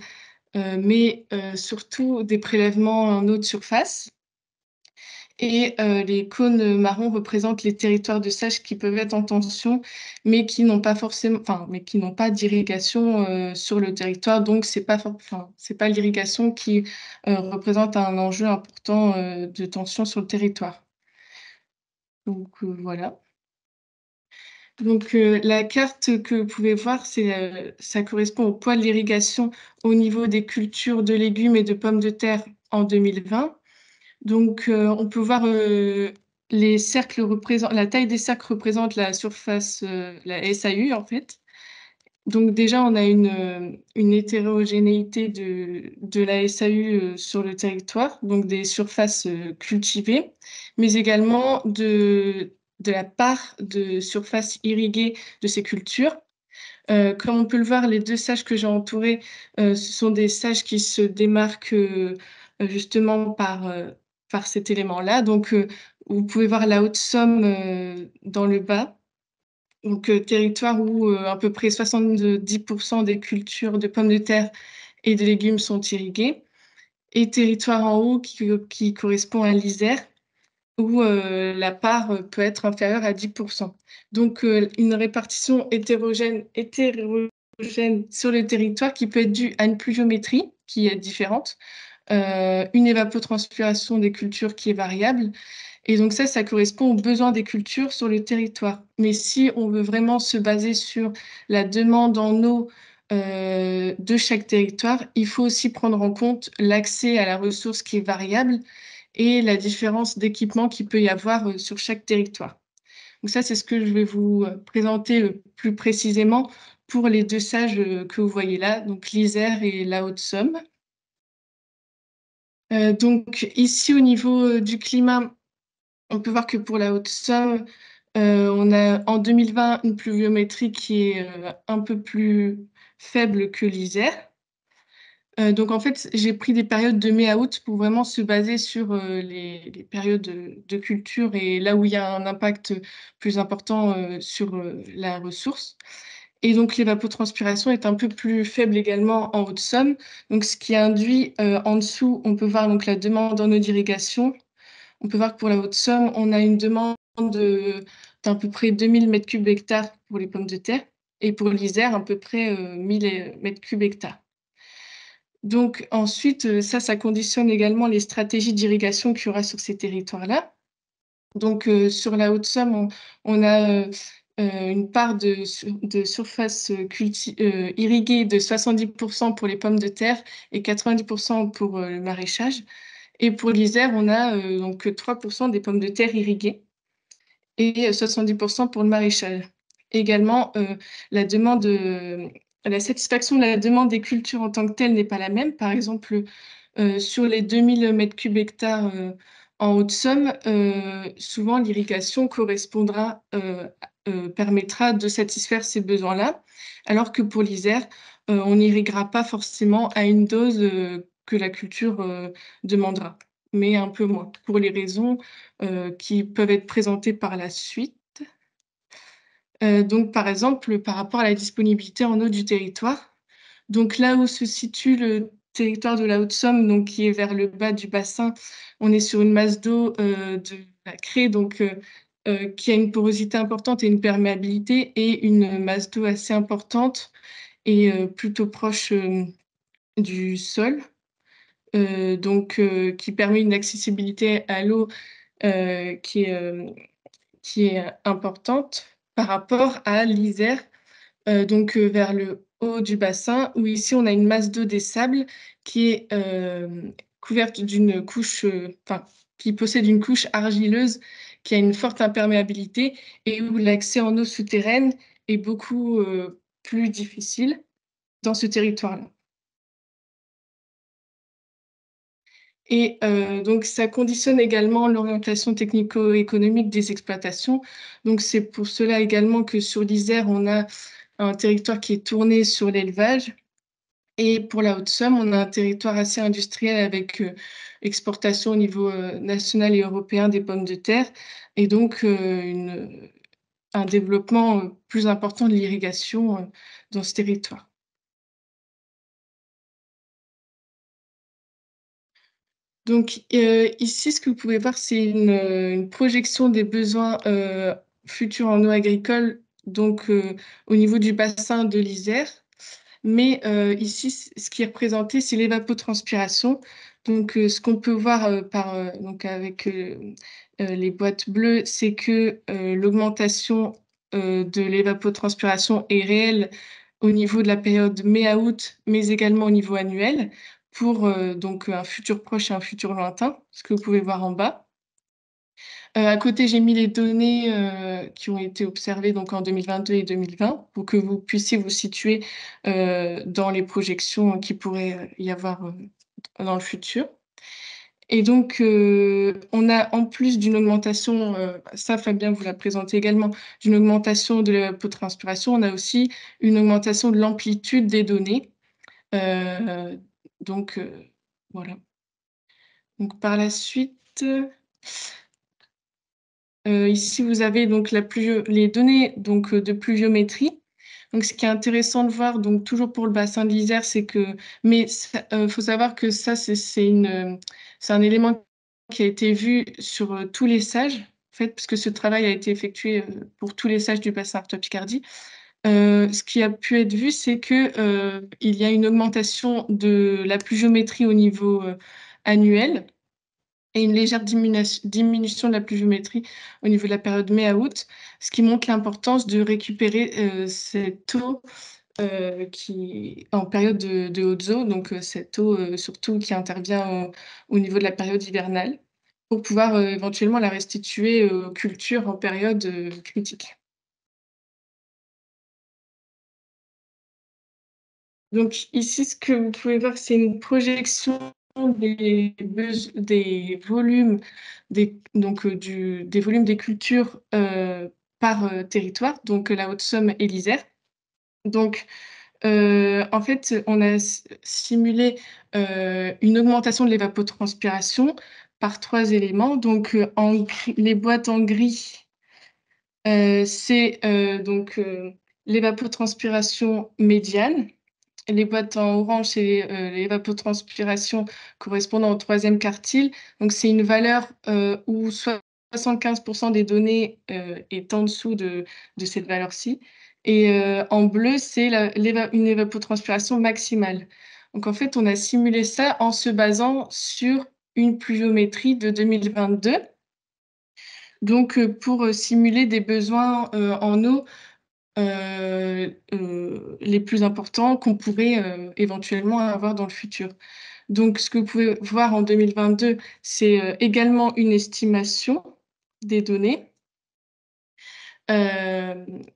mais surtout des prélèvements en eau de surface. Et les cônes marrons représentent les territoires de sages qui peuvent être en tension, mais qui n'ont pas d'irrigation sur le territoire. Donc, c'est pas l'irrigation qui représente un enjeu important de tension sur le territoire. Donc, voilà. Donc, la carte que vous pouvez voir, ça correspond au poids de l'irrigation au niveau des cultures de légumes et de pommes de terre en 2020. Donc, on peut voir les cercles la taille des cercles représente la surface, la SAU en fait. Donc déjà, on a une hétérogénéité de la SAU sur le territoire, donc des surfaces cultivées, mais également de la part de surface irriguée de ces cultures. Comme on peut le voir, les deux sages que j'ai entourés, ce sont des sages qui se démarquent justement par cet élément-là. Donc, vous pouvez voir la Haute-Somme dans le bas. Donc, territoire où à peu près 70% des cultures de pommes de terre et de légumes sont irriguées. Et territoire en haut qui correspond à l'Isère, où la part peut être inférieure à 10%. Donc, une répartition hétérogène sur le territoire qui peut être due à une pluviométrie qui est différente, une évapotranspiration des cultures qui est variable. Et donc ça correspond aux besoins des cultures sur le territoire. Mais si on veut vraiment se baser sur la demande en eau de chaque territoire, il faut aussi prendre en compte l'accès à la ressource qui est variable et la différence d'équipement qu'il peut y avoir sur chaque territoire. Donc ça, c'est ce que je vais vous présenter plus précisément pour les deux sages que vous voyez là, donc l'Isère et la Haute-Somme. Donc ici, au niveau du climat, on peut voir que pour la Haute-Somme, on a en 2020 une pluviométrie qui est un peu plus faible que l'Isère. Donc en fait, j'ai pris des périodes de mai à août pour vraiment se baser sur les périodes de culture et là où il y a un impact plus important sur la ressource. Et donc l'évapotranspiration est un peu plus faible également en Haute-Somme. Donc ce qui induit en dessous, on peut voir donc la demande en eau d'irrigation. On peut voir que pour la Haute-Somme, on a une demande d'à peu près 2000 m3 hectares pour les pommes de terre et pour l'Isère, à peu près 1000 m3 hectares. Donc ensuite, ça conditionne également les stratégies d'irrigation qu'il y aura sur ces territoires-là. Donc sur la Haute-Somme, on a une part de surface irriguée de 70% pour les pommes de terre et 90% pour le maraîchage. Et pour l'Isère, on a donc 3% des pommes de terre irriguées et 70% pour le maraîchage. Également, la satisfaction de la demande des cultures en tant que telle n'est pas la même. Par exemple, sur les 2000 m3 hectares en Haute-Somme, souvent l'irrigation permettra de satisfaire ces besoins-là, alors que pour l'Isère, on n'irriguera pas forcément à une dose que la culture demandera, mais un peu moins, pour les raisons qui peuvent être présentées par la suite. Donc, par exemple, par rapport à la disponibilité en eau du territoire, donc là où se situe le territoire de la Haute-Somme, donc qui est vers le bas du bassin, on est sur une masse d'eau de la Cré, donc qui a une porosité importante et une perméabilité, et une masse d'eau assez importante et plutôt proche du sol, donc qui permet une accessibilité à l'eau qui est importante par rapport à l'Isère, donc vers le haut du bassin, où ici on a une masse d'eau des sables qui est couverte d'une couche, enfin, qui possède une couche argileuse qui a une forte imperméabilité et où l'accès en eau souterraine est beaucoup plus difficile dans ce territoire-là. Et donc, ça conditionne également l'orientation technico-économique des exploitations. Donc, c'est pour cela également que sur l'Isère, on a un territoire qui est tourné sur l'élevage. Et pour la Haute-Somme, on a un territoire assez industriel avec exportation au niveau national et européen des pommes de terre et donc un développement plus important de l'irrigation dans ce territoire. Donc ici, ce que vous pouvez voir, c'est une projection des besoins futurs en eau agricole, donc au niveau du bassin de l'Isère. Mais ici, ce qui est représenté, c'est l'évapotranspiration. Donc ce qu'on peut voir donc avec les boîtes bleues, c'est que l'augmentation de l'évapotranspiration est réelle au niveau de la période mai à août, mais également au niveau annuel pour donc un futur proche et un futur lointain, ce que vous pouvez voir en bas. À côté, j'ai mis les données qui ont été observées donc en 2022 et 2020 pour que vous puissiez vous situer dans les projections qui pourraient y avoir dans le futur. Et donc, on a en plus d'une augmentation, ça Fabien vous l'a présenté également, d'une augmentation de l'évapotranspiration, on a aussi une augmentation de l'amplitude des données. Donc, voilà. Donc, par la suite, ici, vous avez donc les données donc, de pluviométrie. Donc, ce qui est intéressant de voir, donc toujours pour le bassin de l'Isère, c'est que, mais faut savoir que ça, c'est un élément qui a été vu sur tous les sages, en fait, puisque ce travail a été effectué pour tous les sages du bassin Artois-Picardie. Ce qui a pu être vu, c'est que il y a une augmentation de la pluviométrie au niveau annuel et une légère diminution de la pluviométrie au niveau de la période mai à août, ce qui montre l'importance de récupérer cette eau en période de haute eau, donc cette eau surtout qui intervient au niveau de la période hivernale, pour pouvoir éventuellement la restituer aux cultures en période critique. Donc ici, ce que vous pouvez voir, c'est une projection des volumes des volumes des cultures par territoire, donc la Haute-Somme et l'Isère. Donc, en fait, on a simulé une augmentation de l'évapotranspiration par 3 éléments. Donc, les boîtes en gris, c'est l'évapotranspiration médiane. Les boîtes en orange, c'est l'évapotranspiration correspondant au 3e quartile. Donc, c'est une valeur où 75% des données est en dessous de cette valeur-ci. Et en bleu, c'est une évapotranspiration maximale. Donc, en fait, on a simulé ça en se basant sur une pluviométrie de 2022. Donc, pour simuler des besoins en eau les plus importants qu'on pourrait éventuellement avoir dans le futur. Donc, ce que vous pouvez voir en 2022, c'est également une estimation des données.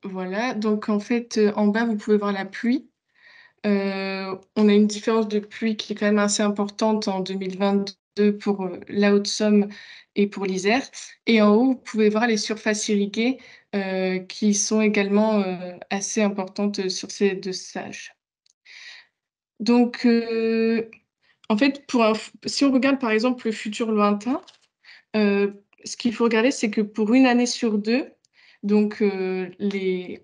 Voilà, donc en fait, en bas, vous pouvez voir la pluie. On a une différence de pluie qui est quand même assez importante en 2022 pour la Haute-Somme et pour l'Isère. Et en haut, vous pouvez voir les surfaces irriguées qui sont également assez importantes sur ces 2 sages. Donc, en fait, si on regarde par exemple le futur lointain, ce qu'il faut regarder, c'est que pour une année sur 2, donc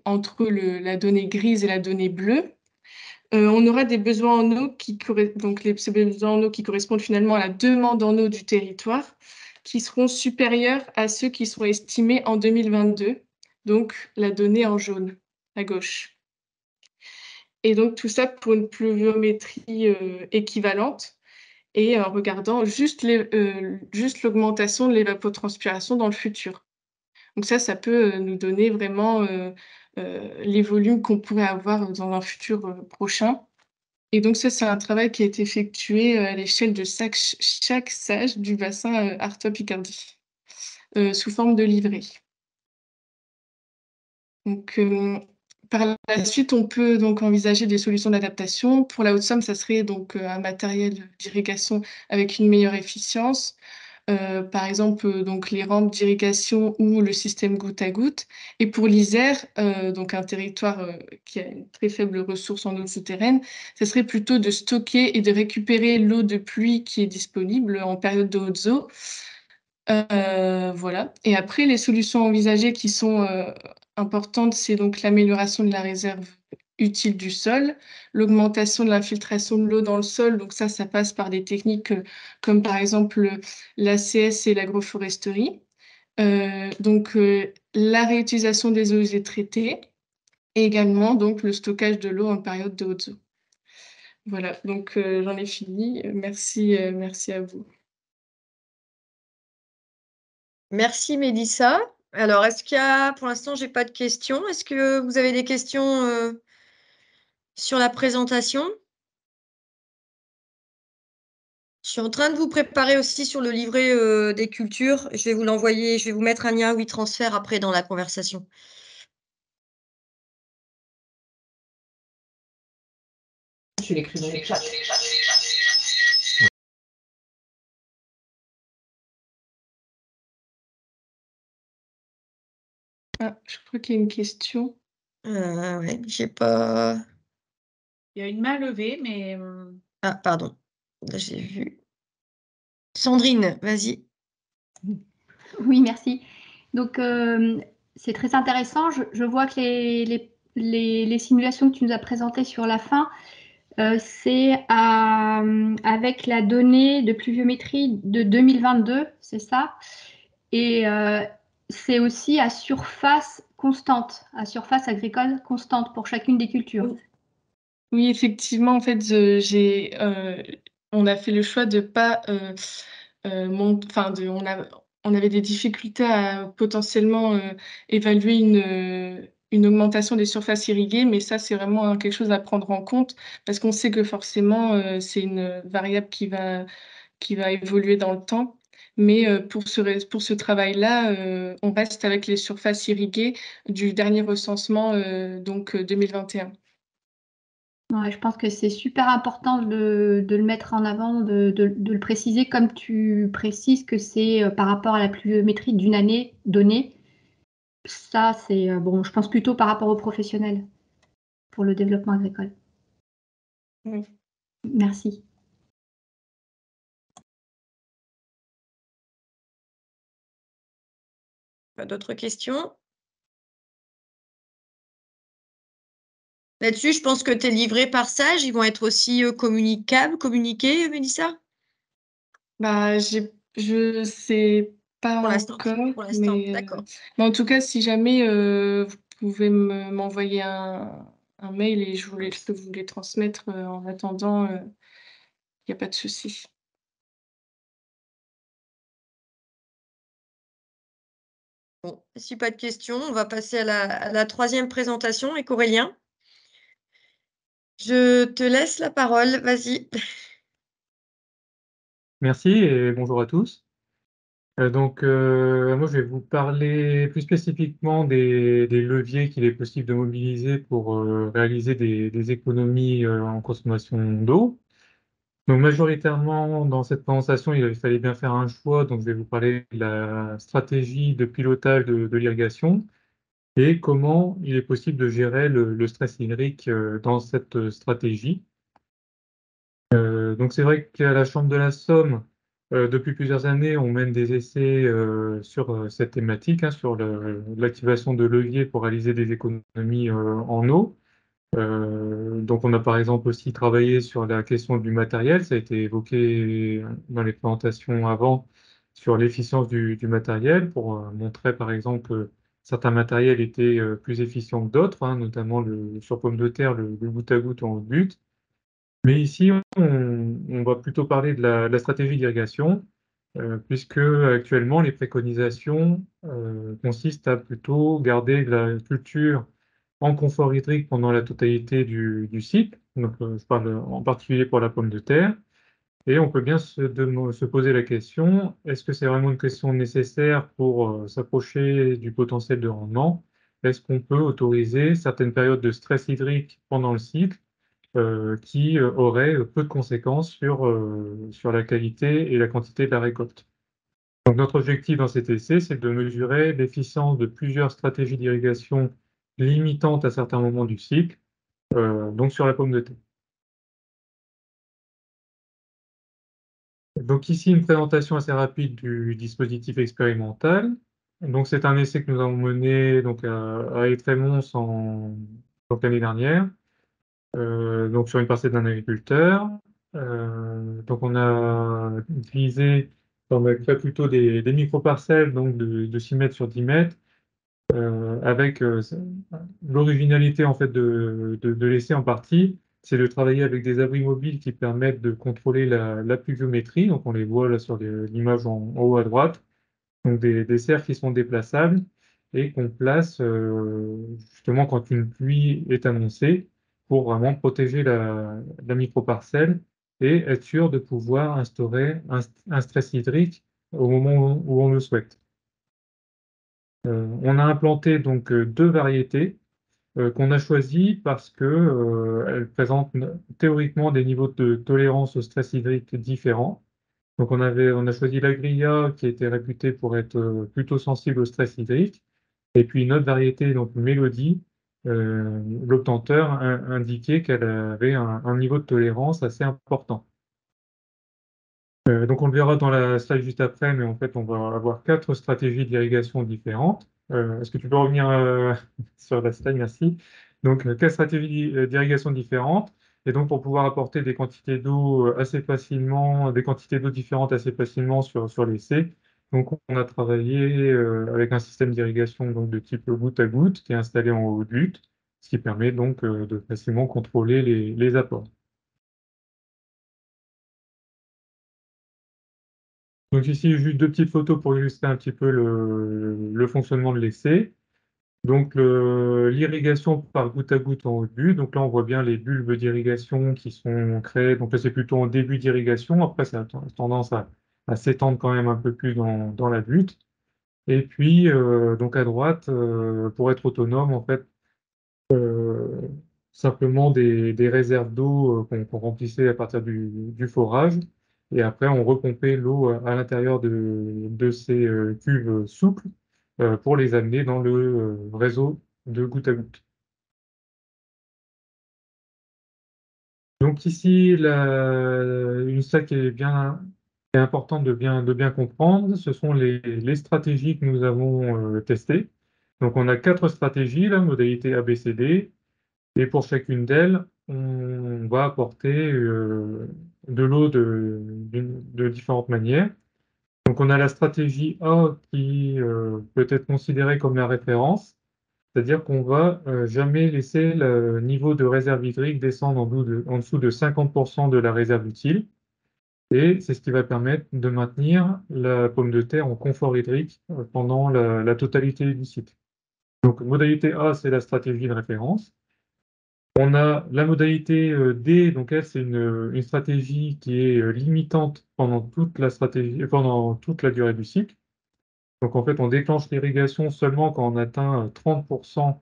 entre la donnée grise et la donnée bleue, on aura des besoins en eau ces besoins en eau qui correspondent finalement à la demande en eau du territoire, qui seront supérieurs à ceux qui sont estimés en 2022, donc la donnée en jaune à gauche. Et donc tout ça pour une pluviométrie équivalente et en regardant juste l'augmentation de l'évapotranspiration dans le futur. Donc ça peut nous donner vraiment les volumes qu'on pourrait avoir dans un futur prochain. Et donc ça, c'est un travail qui a été effectué à l'échelle de chaque sage du bassin Artois-Picardie, sous forme de livret. Donc, par la suite, on peut donc envisager des solutions d'adaptation. Pour la Haute-Somme, ça serait donc un matériel d'irrigation avec une meilleure efficience. Par exemple, donc les rampes d'irrigation ou le système goutte à goutte. Et pour l'Isère, donc un territoire qui a une très faible ressource en eau souterraine, ce serait plutôt de stocker et de récupérer l'eau de pluie qui est disponible en période de hautes eaux. Voilà. Et après, les solutions envisagées qui sont importantes, c'est donc l'amélioration de la réserve utile du sol, l'augmentation de l'infiltration de l'eau dans le sol. Donc ça passe par des techniques comme par exemple l'ACS et l'agroforesterie. Donc la réutilisation des eaux usées traitées et également donc le stockage de l'eau en période de haute eau. Voilà, donc j'en ai fini. Merci à vous. Merci Mélissa. Alors, pour l'instant, j'ai pas de questions. Est-ce que vous avez des questions sur la présentation? Je suis en train de vous préparer aussi sur le livret des cultures. Je vais vous l'envoyer, je vais vous mettre un lien WeTransfer après dans la conversation. Je l'écris dans le chat. Ah, je crois qu'il y a une question. Ouais, j'ai pas. Il y a une main levée, mais. Ah, pardon. Là, j'ai vu. Sandrine, vas-y. Oui, merci. Donc, c'est très intéressant. Je vois que les simulations que tu nous as présentées sur la fin, c'est avec la donnée de pluviométrie de 2022, c'est ça? Et c'est aussi à surface constante, à surface agricole constante pour chacune des cultures. Oui, effectivement, en fait, on a fait le choix de pas on avait des difficultés à potentiellement évaluer une augmentation des surfaces irriguées, mais ça, c'est vraiment quelque chose à prendre en compte parce qu'on sait que forcément, c'est une variable qui va évoluer dans le temps. Mais pour ce travail-là, on reste avec les surfaces irriguées du dernier recensement, donc 2021. Ouais, je pense que c'est super important de le mettre en avant, de le préciser comme tu précises que c'est par rapport à la pluviométrie d'une année donnée. Ça, c'est bon, je pense plutôt par rapport aux professionnels pour le développement agricole. Oui. Merci. Pas d'autres questions? Là-dessus, je pense que tes livrets par Sage, ils vont être aussi communiqués, Mélissa? Bah, je sais pas Pour l'instant, encore, d'accord. mais en tout cas, si jamais vous pouvez m'envoyer un mail et je peux vous les transmettre en attendant, il n'y a pas de souci. Bon, si pas de questions, on va passer à la troisième présentation avec Aurélien. Je te laisse la parole, vas-y. Merci et bonjour à tous. Moi, je vais vous parler plus spécifiquement des leviers qu'il est possible de mobiliser pour réaliser des économies en consommation d'eau. Donc, majoritairement, dans cette présentation, il fallait bien faire un choix. Donc, je vais vous parler de la stratégie de pilotage de l'irrigation et comment il est possible de gérer le stress hydrique dans cette stratégie. Donc c'est vrai qu'à la Chambre de la Somme, depuis plusieurs années, on mène des essais sur cette thématique, hein, sur l'activation de leviers pour réaliser des économies en eau. Donc on a par exemple aussi travaillé sur la question du matériel, ça a été évoqué dans les présentations avant, sur l'efficience du matériel, pour montrer par exemple que certains matériels étaient plus efficients que d'autres, hein, notamment sur pomme de terre, le goutte à goutte en but. Mais ici, on va plutôt parler de la stratégie d'irrigation, puisque actuellement, les préconisations consistent à plutôt garder la culture en confort hydrique pendant la totalité du cycle. Donc, je parle en particulier pour la pomme de terre. Et on peut bien se poser la question, est-ce que c'est vraiment une question nécessaire pour s'approcher du potentiel de rendement? Est-ce qu'on peut autoriser certaines périodes de stress hydrique pendant le cycle qui aurait peu de conséquences sur la qualité et la quantité de la récolte. Donc, notre objectif dans cet essai, c'est de mesurer l'efficience de plusieurs stratégies d'irrigation limitantes à certains moments du cycle, donc sur la pomme de terre. Donc ici, une présentation assez rapide du dispositif expérimental. Donc c'est un essai que nous avons mené donc, à Étremont donc l'année dernière. Donc sur une parcelle d'un agriculteur. Donc on a utilisé plutôt des micro-parcelles donc de 6 mètres sur 10 mètres avec l'originalité en fait de l'essai en partie, c'est de travailler avec des abris mobiles qui permettent de contrôler la pluviométrie. Donc on les voit là sur l'image en haut à droite. Donc des serres qui sont déplaçables et qu'on place justement quand une pluie est annoncée pour vraiment protéger la microparcelle et être sûr de pouvoir instaurer un stress hydrique au moment où on le souhaite. On a implanté donc deux variétés qu'on a choisies parce que elles présentent théoriquement des niveaux de tolérance au stress hydrique différents. Donc on a choisi la grilla qui était réputée pour être plutôt sensible au stress hydrique. Et puis une autre variété, donc Mélodie, l'obtenteur indiquait qu'elle avait un niveau de tolérance assez important. Donc on le verra dans la slide juste après, mais en fait on va avoir quatre stratégies d'irrigation différentes. Est-ce que tu peux revenir sur la slide? Merci. Donc quatre stratégies d'irrigation différentes. Et donc pour pouvoir apporter des quantités d'eau assez facilement, des quantités d'eau différentes assez facilement sur l'essai. Donc on a travaillé avec un système d'irrigation donc de type goutte à goutte qui est installé en haut de lutte, ce qui permet donc de facilement contrôler les apports. Donc ici, juste deux petites photos pour illustrer un petit peu le fonctionnement de l'essai. Donc l'irrigation par goutte à goutte en haut de but. Donc là, on voit bien les bulbes d'irrigation qui sont créés. Donc là, c'est plutôt en début d'irrigation. Après, ça a tendance à s'étendre quand même un peu plus dans la butte. Et puis, donc à droite, pour être autonome, en fait, simplement des réserves d'eau qu'on remplissait à partir du forage. Et après, on repompait l'eau à l'intérieur de ces cuves souples pour les amener dans le réseau de goutte à goutte. Donc ici, une stat qui est importante de bien comprendre, ce sont les stratégies que nous avons testées. Donc on a 4 stratégies, la modalité ABCD, et pour chacune d'elles, on va apporter de l'eau de différentes manières. Donc on a la stratégie A qui peut être considérée comme la référence, c'est-à-dire qu'on va jamais laisser le niveau de réserve hydrique descendre en dessous de 50% de la réserve utile. Et c'est ce qui va permettre de maintenir la pomme de terre en confort hydrique pendant la totalité du cycle. Donc modalité A, c'est la stratégie de référence. On a la modalité D, donc elle, c'est une stratégie qui est limitante pendant toute la stratégie, pendant toute la durée du cycle. Donc en fait, on déclenche l'irrigation seulement quand on atteint 30%,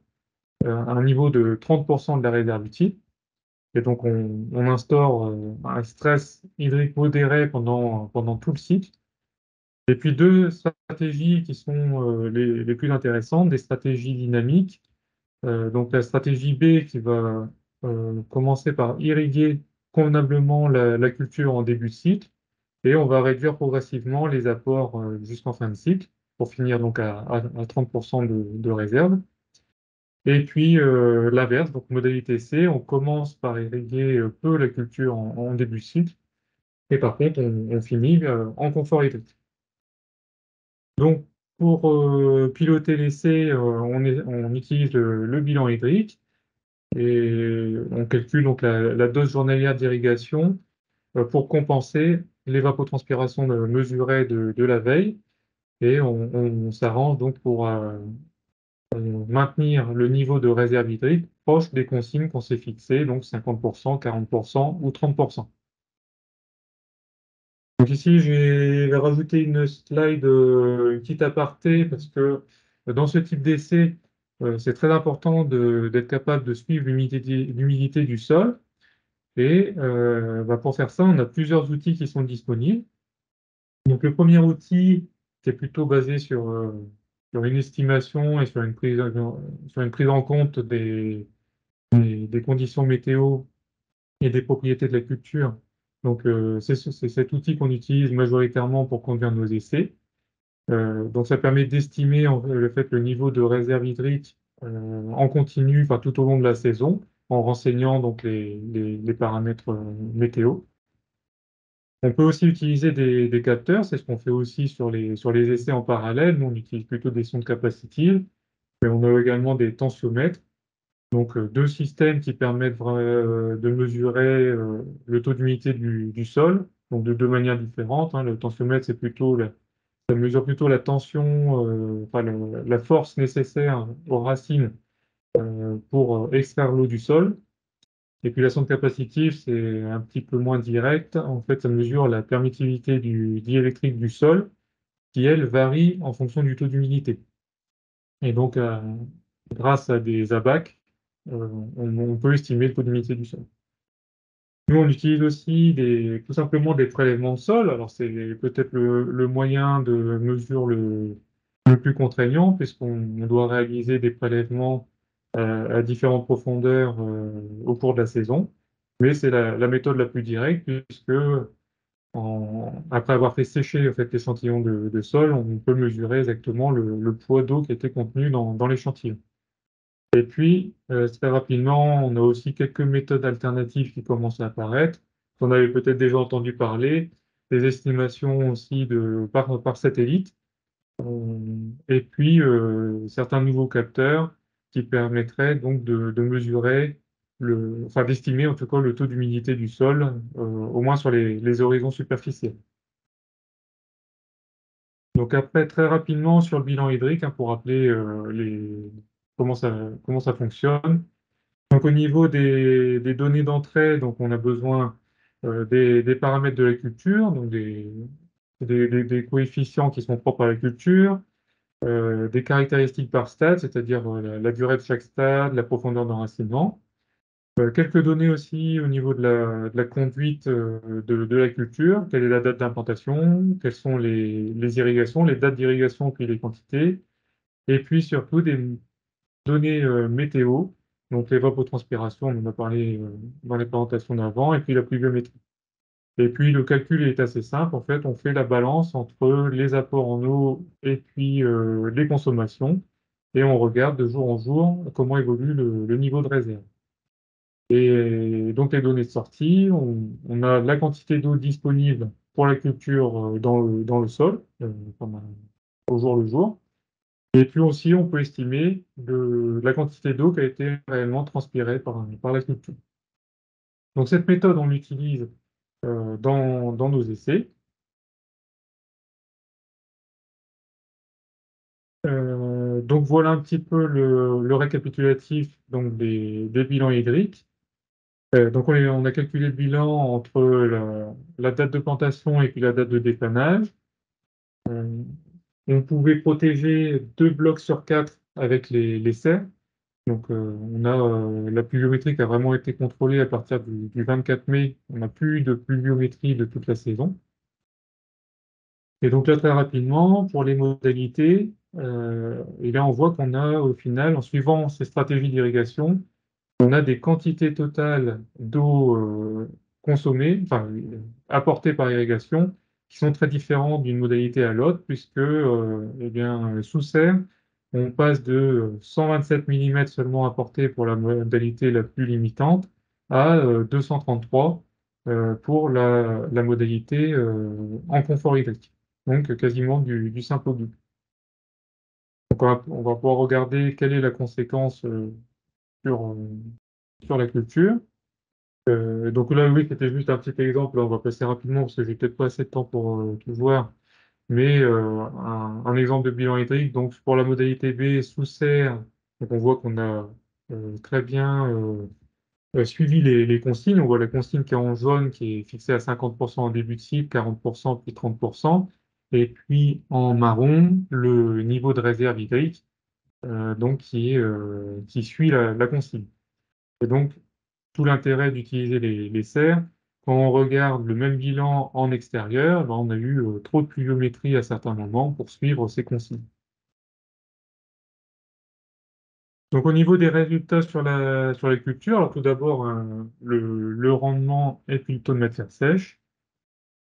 un niveau de 30% de la réserve utile. Et donc on instaure un stress hydrique modéré pendant tout le cycle. Et puis deux stratégies qui sont les plus intéressantes, des stratégies dynamiques. Donc la stratégie B qui va commencer par irriguer convenablement la culture en début de cycle et on va réduire progressivement les apports jusqu'en fin de cycle pour finir donc à 30% de réserve. Et puis l'inverse, donc modalité C, on commence par irriguer peu la culture en début de cycle et par contre on finit en confort hydrique. Donc pour piloter l'essai, on utilise le bilan hydrique. Et on calcule donc la dose journalière d'irrigation pour compenser l'évapotranspiration mesurée de la veille. Et on s'arrange donc pour maintenir le niveau de réserve hydrique proche des consignes qu'on s'est fixées, donc 50%, 40% ou 30%. Donc ici, je vais rajouter une slide, une petite aparté, parce que dans ce type d'essai, c'est très important d'être capable de suivre l'humidité du sol. Et pour faire ça, on a plusieurs outils qui sont disponibles. Donc le premier outil, c'est plutôt basé sur une estimation et sur une prise en compte des conditions météo et des propriétés de la culture. Donc c'est cet outil qu'on utilise majoritairement pour conduire nos essais. Donc ça permet d'estimer le niveau de réserve hydrique en continu, enfin, tout au long de la saison, en renseignant donc les paramètres météo. On peut aussi utiliser des capteurs, c'est ce qu'on fait aussi sur les essais en parallèle. Nous, on utilise plutôt des sondes capacitives, mais on a également des tensiomètres. Donc, deux systèmes qui permettent de mesurer le taux d'humidité du sol, donc de deux manières différentes, hein. Le tensiomètre, ça mesure plutôt la tension, enfin, la force nécessaire aux racines pour extraire l'eau du sol. Et puis la sonde capacitive, c'est un petit peu moins direct. En fait, ça mesure la permittivité du diélectrique du sol, qui, elle, varie en fonction du taux d'humidité. Et donc, grâce à des ABAC, on peut estimer le taux d'humidité du sol. Nous, on utilise aussi tout simplement des prélèvements de sol. Alors, c'est peut-être le moyen de mesure le plus contraignant, puisqu'on doit réaliser des prélèvements à différentes profondeurs au cours de la saison. Mais c'est la méthode la plus directe, puisque après avoir fait sécher en fait, l'échantillon de sol, on peut mesurer exactement le poids d'eau qui était contenu dans l'échantillon. Et puis, très rapidement, on a aussi quelques méthodes alternatives qui commencent à apparaître. On avait peut-être déjà entendu parler, des estimations aussi par satellite, et puis certains nouveaux capteurs qui permettraient donc de mesurer, enfin d'estimer en tout cas le taux d'humidité du sol, au moins sur les horizons superficiels. Donc après, très rapidement sur le bilan hydrique, hein, pour rappeler comment ça fonctionne. Donc au niveau des données d'entrée, donc on a besoin des paramètres de la culture, donc des coefficients qui sont propres à la culture, des caractéristiques par stade, c'est-à-dire la durée de chaque stade, la profondeur d'enracinement. Quelques données aussi au niveau de la conduite de la culture. Quelle est la date d'implantation? Quelles sont les irrigations, les dates d'irrigation, puis les quantités. Et puis surtout des données météo, donc l'évapotranspiration, on en a parlé dans les présentations d'avant, et puis la pluviométrie. Et puis le calcul est assez simple. En fait, on fait la balance entre les apports en eau et puis les consommations, et on regarde de jour en jour comment évolue le niveau de réserve. Et donc les données de sortie, on a la quantité d'eau disponible pour la culture dans le sol, au jour le jour. Et puis aussi, on peut estimer la quantité d'eau qui a été réellement transpirée par la culture. Donc cette méthode, on l'utilise dans nos essais. Donc voilà un petit peu le récapitulatif donc des bilans hydriques. Donc on a calculé le bilan entre la date de plantation et puis la date de dépannage. Euh, on pouvait protéger 2 blocs sur 4 avec les serres. Donc la pluviométrie qui a vraiment été contrôlée à partir du 24 mai. On n'a plus eu de pluviométrie de toute la saison. Et donc là, très rapidement, pour les modalités, et là, on voit qu'on a au final, en suivant ces stratégies d'irrigation, on a des quantités totales d'eau consommées, enfin apportées par irrigation, qui sont très différentes d'une modalité à l'autre, puisque eh bien, sous serre, on passe de 127 mm seulement apportés pour la modalité la plus limitante à 233 pour la modalité en confort hydrique, donc quasiment du simple au doux. Donc on va pouvoir regarder quelle est la conséquence sur, sur la culture. Donc là, oui, c'était juste un petit exemple. Là, on va passer rapidement parce que j'ai peut-être pas assez de temps pour tout voir. Mais un exemple de bilan hydrique. Donc pour la modalité B sous serre, donc on voit qu'on a très bien suivi les consignes. On voit la consigne qui est en jaune, qui est fixée à 50% en début de cycle, 40% puis 30%. Et puis en marron, le niveau de réserve hydrique, donc qui suit la consigne. Et donc, tout l'intérêt d'utiliser les serres, quand on regarde le même bilan en extérieur, ben, on a eu trop de pluviométrie à certains moments pour suivre ces consignes. Donc au niveau des résultats sur la culture, alors tout d'abord le rendement et puis le taux de matière sèche.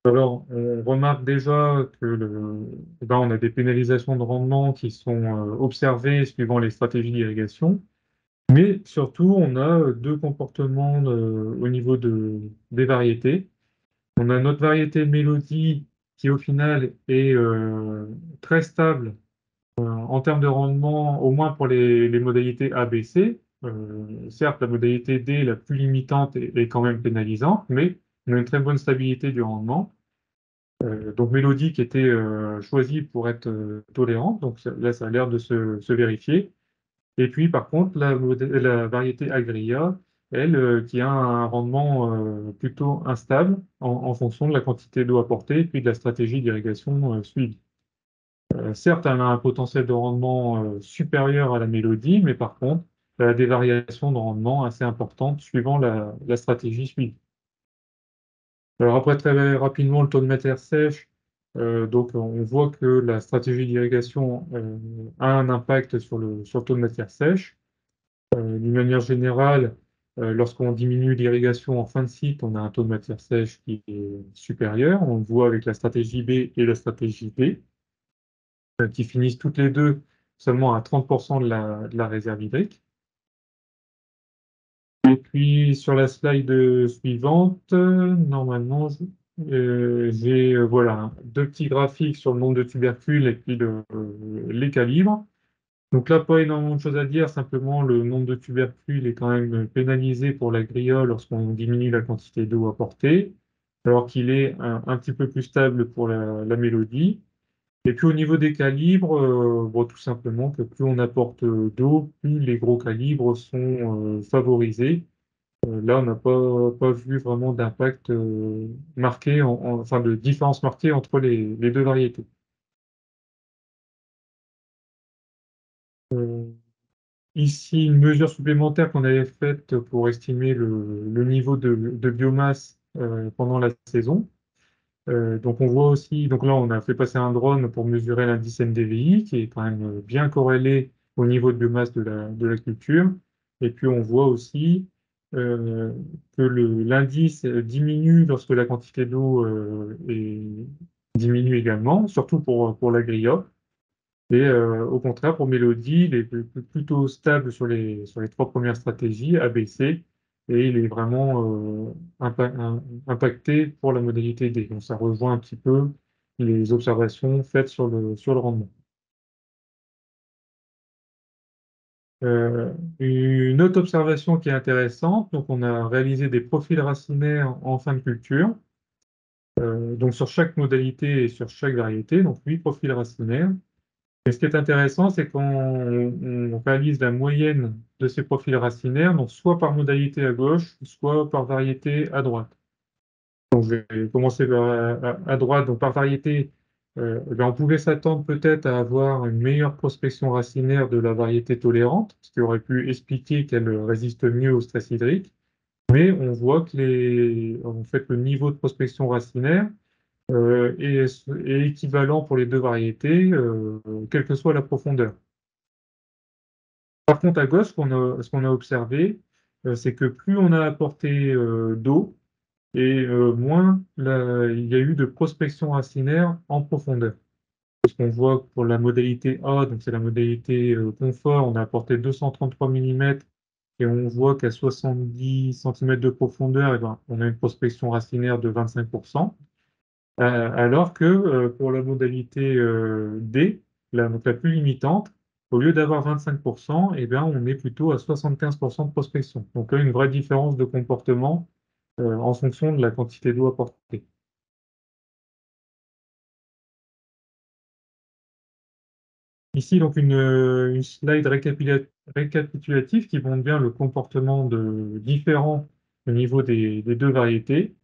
Alors on remarque déjà que ben, on a des pénalisations de rendement qui sont observées suivant les stratégies d'irrigation. Mais surtout, on a deux comportements au niveau des variétés. On a notre variété Mélodie qui, au final, est très stable en termes de rendement, au moins pour les modalités A, B, C. Certes, la modalité D, la plus limitante, est quand même pénalisante, mais on a une très bonne stabilité du rendement. Donc Mélodie qui était choisie pour être tolérante, donc là, ça a l'air de se vérifier. Et puis, par contre, la variété Agria, elle, qui a un rendement plutôt instable en fonction de la quantité d'eau apportée et puis de la stratégie d'irrigation suivie. Certes, elle a un potentiel de rendement supérieur à la mélodie, mais par contre, elle a des variations de rendement assez importantes suivant la stratégie suivie. Alors après, très rapidement, le taux de matière sèche. Donc, on voit que la stratégie d'irrigation a un impact sur le taux de matière sèche. D'une manière générale, lorsqu'on diminue l'irrigation en fin de cycle, on a un taux de matière sèche qui est supérieur. On le voit avec la stratégie B et la stratégie D, qui finissent toutes les deux seulement à 30% de la réserve hydrique. Et puis sur la slide suivante, normalement, j'ai voilà, deux petits graphiques sur le nombre de tubercules et puis les calibres. Donc là, pas énormément de choses à dire, simplement le nombre de tubercules est quand même pénalisé pour la griole lorsqu'on diminue la quantité d'eau apportée, alors qu'il est un petit peu plus stable pour la mélodie. Et puis au niveau des calibres, bon, tout simplement que plus on apporte d'eau, plus les gros calibres sont favorisés. Là, on n'a pas vu vraiment d'impact marqué, enfin de différence marquée entre les deux variétés. ici une mesure supplémentaire qu'on avait faite pour estimer le niveau de biomasse pendant la saison. Donc on voit aussi, donc là on a fait passer un drone pour mesurer l'indice NDVI qui est quand même bien corrélé au niveau de biomasse de la culture. Et puis on voit aussi que l'indice diminue lorsque la quantité d'eau diminue également, surtout pour la grilla. Et au contraire, pour Mélodie, il est plutôt stable sur les 3 premières stratégies, ABC, et il est vraiment impacté pour la modalité D. Donc ça rejoint un petit peu les observations faites sur le rendement. Une autre observation qui est intéressante, donc on a réalisé des profils racinaires en fin de culture, donc sur chaque modalité et sur chaque variété, donc 8 profils racinaires. Et ce qui est intéressant, c'est qu'on réalise la moyenne de ces profils racinaires, donc soit par modalité à gauche, soit par variété à droite. Donc, je vais commencer à droite. Donc, par variété, on pouvait s'attendre peut-être à avoir une meilleure prospection racinaire de la variété tolérante, ce qui aurait pu expliquer qu'elle résiste mieux au stress hydrique. Mais on voit que en fait, le niveau de prospection racinaire est équivalent pour les deux variétés, quelle que soit la profondeur. Par contre, à gauche, ce qu'on a observé, c'est que plus on a apporté d'eau, et moins il y a eu de prospection racinaire en profondeur. Parce qu'on voit que pour la modalité A, donc c'est la modalité confort, on a apporté 233 mm et on voit qu'à 70 cm de profondeur, eh ben, on a une prospection racinaire de 25%. Alors que pour la modalité D, donc la plus limitante, au lieu d'avoir 25%, eh bien, on est plutôt à 75% de prospection. Donc là, une vraie différence de comportement en fonction de la quantité d'eau apportée. Ici, donc une slide récapitulative qui montre bien le comportement différent au niveau des deux variétés.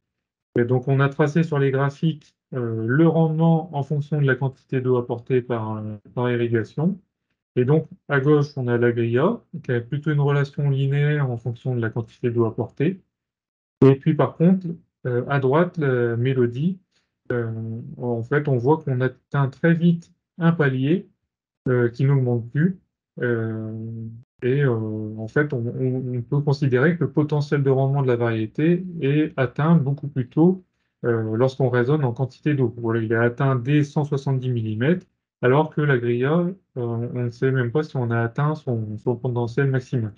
Et donc, on a tracé sur les graphiques le rendement en fonction de la quantité d'eau apportée par irrigation. Et donc, à gauche, on a la grilla, qui a plutôt une relation linéaire en fonction de la quantité d'eau apportée. Et puis, par contre, à droite, la mélodie, en fait, on voit qu'on atteint très vite un palier qui n'augmente plus. En fait, on peut considérer que le potentiel de rendement de la variété est atteint beaucoup plus tôt lorsqu'on raisonne en quantité d'eau. Voilà, il est atteint dès 170 mm, alors que la grilla, on ne sait même pas si on a atteint son potentiel maximal.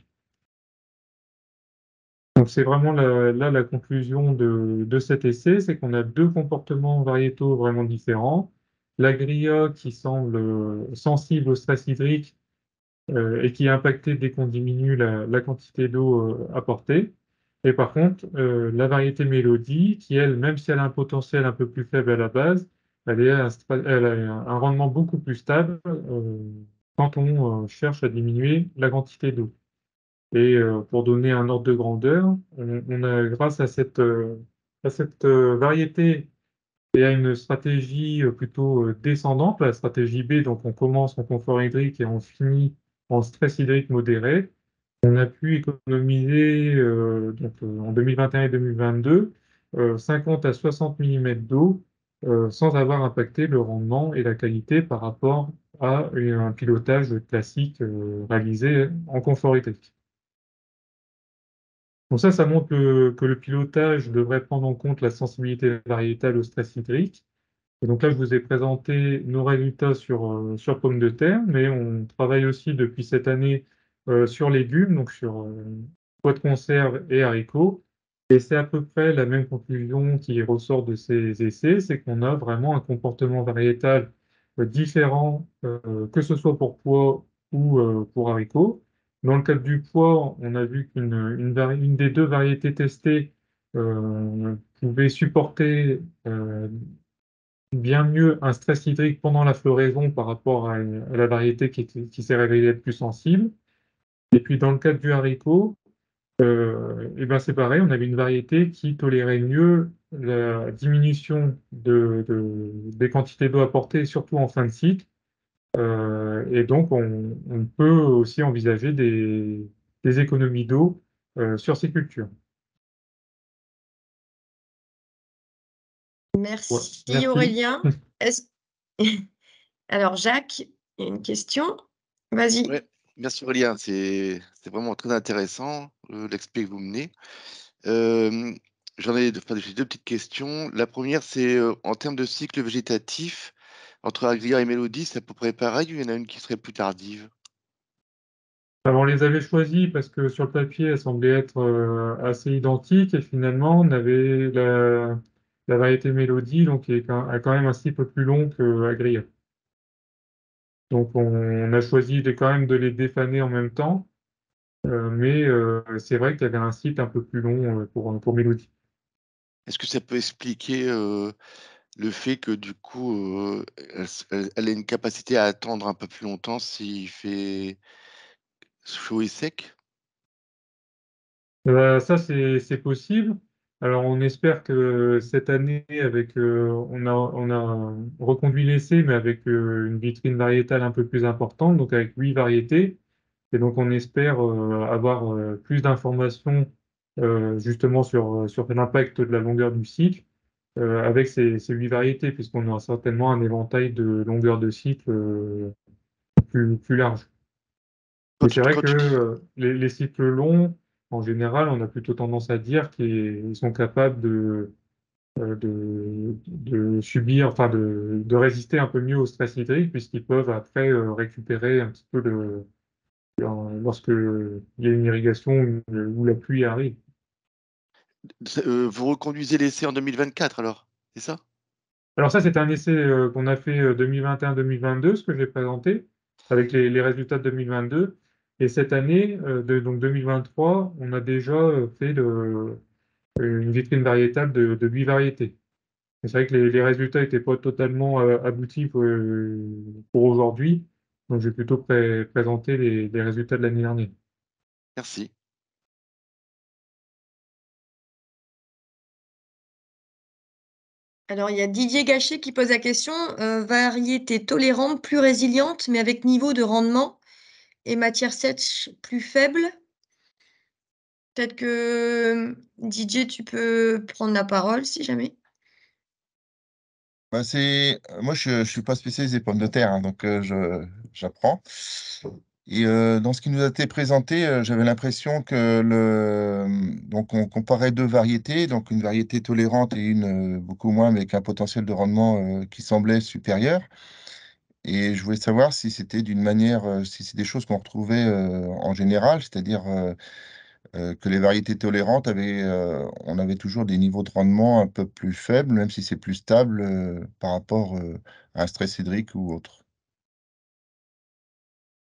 Donc c'est vraiment là la conclusion de cet essai, c'est qu'on a deux comportements variétaux vraiment différents. La grilla qui semble sensible au stress hydrique et qui est impactée dès qu'on diminue la quantité d'eau apportée. Et par contre, la variété Mélodie, qui elle, même si elle a un potentiel un peu plus faible à la base, elle a un rendement beaucoup plus stable quand on cherche à diminuer la quantité d'eau. Et pour donner un ordre de grandeur, on a, grâce à cette variété et à une stratégie plutôt descendante, la stratégie B, donc on commence en confort hydrique et on finit en stress hydrique modéré, on a pu économiser en 2021 et 2022 50 à 60 mm d'eau sans avoir impacté le rendement et la qualité par rapport à un pilotage classique réalisé en confort hydrique. Donc ça montre que le pilotage devrait prendre en compte la sensibilité variétale au stress hydrique. Et donc là, je vous ai présenté nos résultats sur pommes de terre, mais on travaille aussi depuis cette année sur légumes, donc sur pois de conserve et haricots. Et c'est à peu près la même conclusion qui ressort de ces essais, c'est qu'on a vraiment un comportement variétal différent, que ce soit pour pois ou pour haricots. Dans le cadre du pois, on a vu une des deux variétés testées pouvait supporter bien mieux un stress hydrique pendant la floraison par rapport à la variété qui s'est révélée être plus sensible. Et puis dans le cadre du haricot, et ben c'est pareil, on avait une variété qui tolérait mieux la diminution des quantités d'eau apportées, surtout en fin de cycle. Et donc, on peut aussi envisager des économies d'eau sur ces cultures. Ouais, Merci merci. Aurélien. Est-ce... Alors Jacques, il y a une question. Vas-y. Ouais, merci Aurélien, c'est vraiment très intéressant l'expé que vous menez. Euh, j'ai deux petites questions. La première, c'est en termes de cycle végétatif, entre Agria et Mélodie, c'est à peu près pareil ou il y en a une qui serait plus tardive? Alors, on les avait choisis parce que sur le papier, elles semblaient être assez identiques et finalement, on avait la variété Mélodie, donc a quand même un cycle plus long que Agria. Donc, on a choisi quand même de les défaner en même temps, mais c'est vrai qu'il y avait un cycle un peu plus long pour Mélodie. Est-ce que ça peut expliquer le fait que du coup, elle a une capacité à attendre un peu plus longtemps s'il fait chaud et sec? Ça, c'est possible. Alors, on espère que cette année, on a reconduit l'essai, mais avec une vitrine variétale un peu plus importante, donc avec 8 variétés. Et donc, on espère avoir plus d'informations justement sur l'impact de la longueur du cycle avec ces 8 variétés, puisqu'on aura certainement un éventail de longueur de cycle plus large. Et c'est vrai Quand que tu dis, les cycles longs, en général, on a plutôt tendance à dire qu'ils sont capables de subir, enfin de résister un peu mieux au stress hydrique, puisqu'ils peuvent après récupérer un petit peu lorsque il y a une irrigation où la pluie arrive. vous reconduisez l'essai en 2024 alors, c'est ça? Alors ça, c'est un essai qu'on a fait 2021-2022, ce que j'ai présenté, avec les résultats de 2022. Et cette année, donc 2023, on a déjà fait une vitrine variétale de 8 variétés. Et c'est vrai que les résultats n'étaient pas totalement aboutis pour aujourd'hui. Donc j'ai plutôt présenté les résultats de l'année dernière. Merci. Alors, il y a Didier Gachet qui pose la question, variété tolérante, plus résiliente, mais avec niveau de rendement et matière sèche plus faible. Peut-être que Didier, tu peux prendre la parole si jamais. Bah, moi, je suis pas spécialisé pommes de terre, hein, donc j'apprends. Et dans ce qui nous a été présenté, j'avais l'impression que donc on comparait 2 variétés, donc une variété tolérante et une beaucoup moins, mais avec un potentiel de rendement qui semblait supérieur. Et je voulais savoir si c'était d'une manière, si c'est des choses qu'on retrouvait en général, c'est-à-dire que les variétés tolérantes on avait toujours des niveaux de rendement un peu plus faibles, même si c'est plus stable par rapport à un stress hydrique ou autre.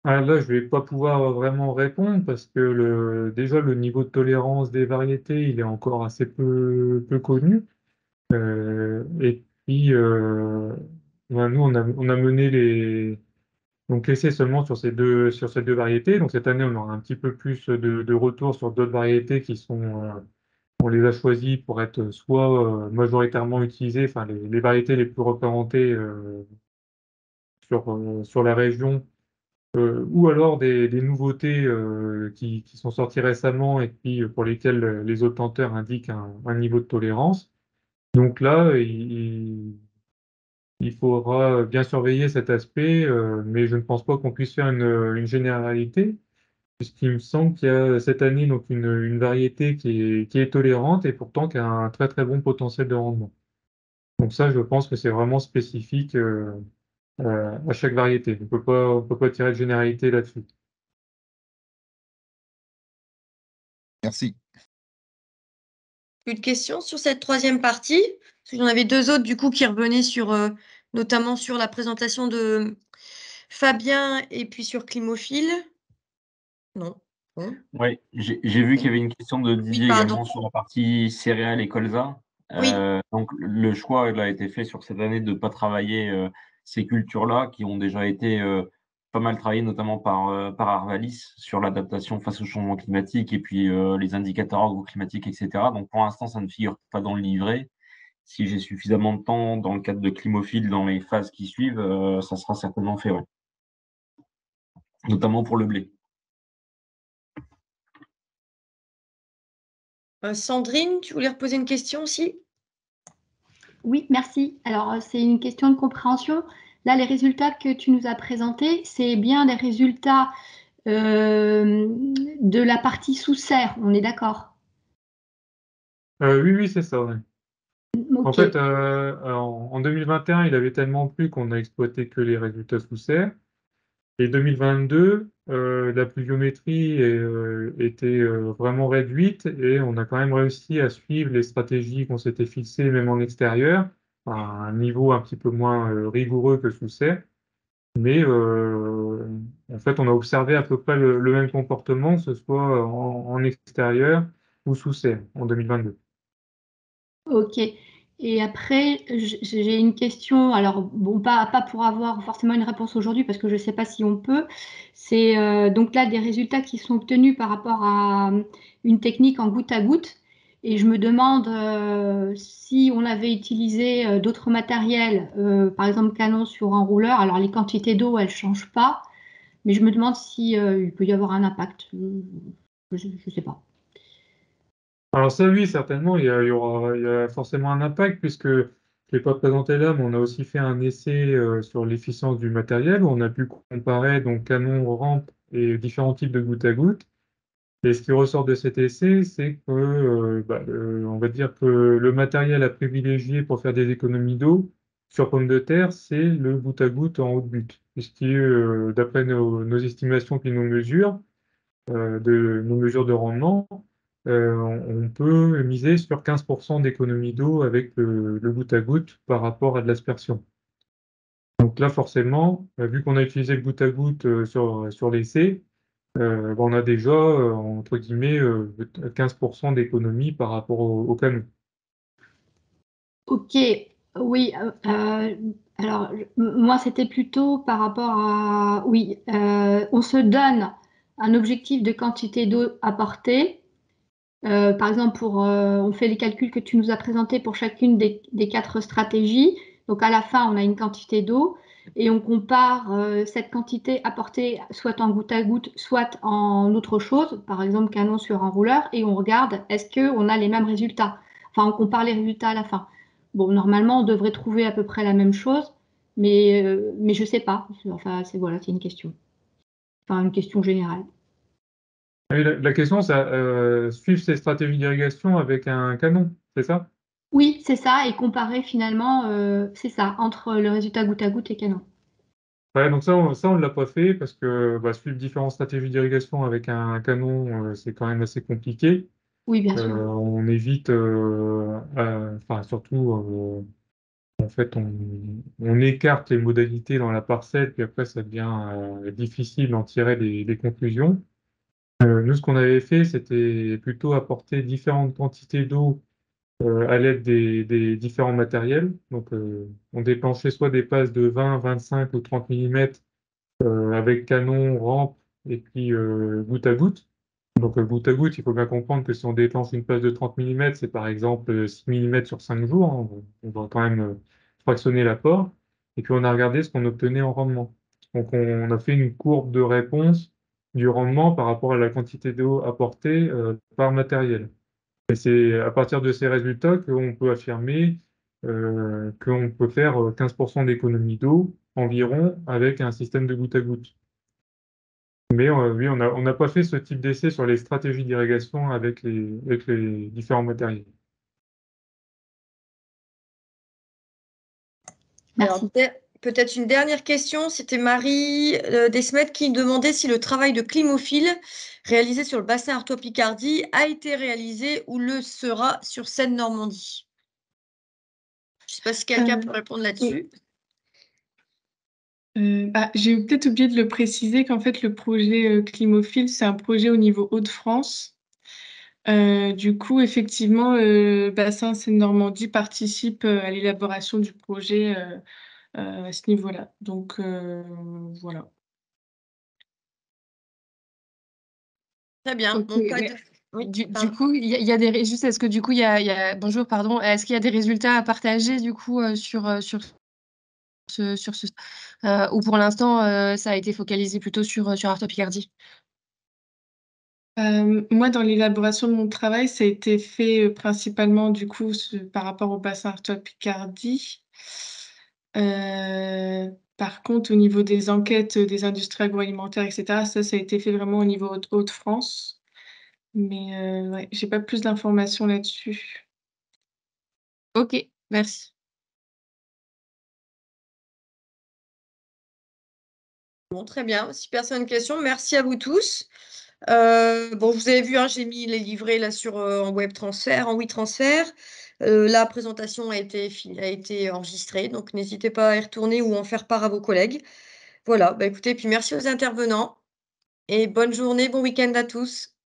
Ah, là, je vais pas pouvoir vraiment répondre parce que déjà le niveau de tolérance des variétés, il est encore assez peu connu. Et puis, ben, nous, on a mené donc l'essai seulement sur ces 2 variétés. Donc cette année, on aura un petit peu plus de retours sur d'autres variétés on les a choisies pour être soit majoritairement utilisées, enfin les variétés les plus représentées sur la région, ou alors des nouveautés qui sont sorties récemment et puis pour lesquelles les auteurs indiquent un niveau de tolérance. Donc là, il faudra bien surveiller cet aspect, mais je ne pense pas qu'on puisse faire une généralité, puisqu'il me semble qu'il y a cette année donc une variété qui est tolérante et pourtant qui a un très très bon potentiel de rendement. Donc ça, je pense que c'est vraiment spécifique à chaque variété. On peut pas tirer de généralité là-dessus. Merci. Plus de questions sur cette troisième partie? Parce qu'il y en avait deux autres du coup qui revenaient sur, notamment sur la présentation de Fabien et puis sur Climophile. Non. Bon. Oui, j'ai vu qu'il y avait une question de Oui, Didier pardon. également sur la partie céréales et colza. Oui. Donc le choix il a été fait sur cette année de ne pas travailler ces cultures-là qui ont déjà été pas mal travaillées, notamment par Arvalis sur l'adaptation face au changement climatique et puis les indicateurs agroclimatiques, etc. Donc pour l'instant, ça ne figure pas dans le livret. Si j'ai suffisamment de temps dans le cadre de Climophile dans les phases qui suivent, ça sera certainement fait. Ouais. notamment pour le blé. Sandrine, tu voulais reposer une question aussi? Oui, merci. Alors, c'est une question de compréhension. Là, les résultats que tu nous as présentés, c'est bien les résultats de la partie sous serre, on est d'accord? Oui, c'est ça. Ouais. En Ok. fait, en 2021, il avait tellement plu qu'on a exploité que les résultats sous serre. Et 2022, la pluviométrie était vraiment réduite et on a quand même réussi à suivre les stratégies qu'on s'était fixées, même en extérieur, à un niveau un petit peu moins rigoureux que sous serre. Mais en fait, on a observé à peu près le même comportement, que ce soit en extérieur ou sous serre en 2022. Ok. Et après, j'ai une question. Alors, bon, pas pour avoir forcément une réponse aujourd'hui, parce que je ne sais pas si on peut. C'est donc là des résultats qui sont obtenus par rapport à une technique en goutte à goutte. Et je me demande si on avait utilisé d'autres matériels, par exemple canon sur enrouleur. Alors, les quantités d'eau, elles ne changent pas. Mais je me demande si il peut y avoir un impact. Je ne sais pas. Alors ça, oui, certainement, il y a forcément un impact puisque je ne l'ai pas présenté là, mais on a aussi fait un essai sur l'efficience du matériel où on a pu comparer donc canon, rampe et différents types de goutte à goutte. Et ce qui ressort de cet essai, c'est que, on va dire que le matériel à privilégier pour faire des économies d'eau sur pomme de terre, c'est le goutte à goutte en haut de butte, puisque d'après nos estimations puis nos mesures de rendement, on peut miser sur 15% d'économie d'eau avec le goutte à goutte par rapport à de l'aspersion. Donc là, forcément, vu qu'on a utilisé le goutte à goutte sur l'essai, on a déjà, entre guillemets, 15% d'économie par rapport au canon. Ok, oui. Alors, moi, c'était plutôt par rapport à... Oui, on se donne un objectif de quantité d'eau apportée. Par exemple, on fait les calculs que tu nous as présentés pour chacune des 4 stratégies. Donc, à la fin, on a une quantité d'eau et on compare cette quantité apportée soit en goutte à goutte, soit en autre chose, par exemple canon sur enrouleur, et on regarde est-ce qu'on a les mêmes résultats. Enfin, on compare les résultats à la fin. Bon, normalement, on devrait trouver à peu près la même chose, mais je ne sais pas. Enfin, voilà, c'est une question. Enfin, une question générale. Et la question, c'est suivre ces stratégies d'irrigation avec un canon, c'est ça? Oui, c'est ça, et comparer finalement, c'est ça, entre le résultat goutte à goutte et canon. Ouais, donc ça, on ne l'a pas fait parce que suivre différentes stratégies d'irrigation avec un canon, c'est quand même assez compliqué. Oui, bien sûr. On évite, enfin surtout, en fait, on écarte les modalités dans la parcelle, puis après, ça devient difficile d'en tirer des conclusions. Nous, ce qu'on avait fait, c'était plutôt apporter différentes quantités d'eau à l'aide des différents matériels. Donc, on déclenchait soit des passes de 20, 25 ou 30 mm avec canon, rampe et puis goutte à goutte. Donc, goutte à goutte, il faut bien comprendre que si on déclenche une passe de 30 mm, c'est par exemple 6 mm sur 5 jours, hein. On va quand même fractionner l'apport. Et puis, on a regardé ce qu'on obtenait en rendement. Donc, on a fait une courbe de réponse du rendement par rapport à la quantité d'eau apportée par matériel. Et c'est à partir de ces résultats qu'on peut affirmer qu'on peut faire 15% d'économie d'eau environ avec un système de goutte à goutte. Mais oui, on n'a pas fait ce type d'essai sur les stratégies d'irrigation avec les différents matériels. Merci. Alors, peut-être une dernière question. C'était Marie Desmet qui demandait si le travail de climophile réalisé sur le bassin Artois-Picardie a été réalisé ou le sera sur Seine-Normandie. Je ne sais pas si quelqu'un peut répondre là-dessus. J'ai peut-être oublié de le préciser qu'en fait, le projet Climophile, c'est un projet au niveau Hauts-de-France. Du coup, effectivement, Bassin Seine-Normandie participe à l'élaboration du projet à ce niveau-là. Donc, voilà. Très bien. Ok, Donc, mais oui, du pardon. coup, il y a des juste est-ce que du coup bonjour, pardon, est-ce qu'il y a des résultats à partager du coup sur ou pour l'instant, ça a été focalisé plutôt sur Artois Picardie? Moi, dans l'élaboration de mon travail, ça a été fait, principalement du coup par rapport au bassin Artois Picardie. Par contre, au niveau des enquêtes, des industries agroalimentaires et cetera, ça a été fait vraiment au niveau Hauts-de-France. Mais ouais, j'ai pas plus d'informations là-dessus. OK, merci. Bon, très bien. Si personne n'a de questions, merci à vous tous. Bon, vous avez vu, hein, j'ai mis les livrets là sur, en WebTransfert, en WeTransfer. La présentation a été enregistrée, donc n'hésitez pas à y retourner ou en faire part à vos collègues. Voilà, bah, écoutez, puis merci aux intervenants et bonne journée, bon week-end à tous.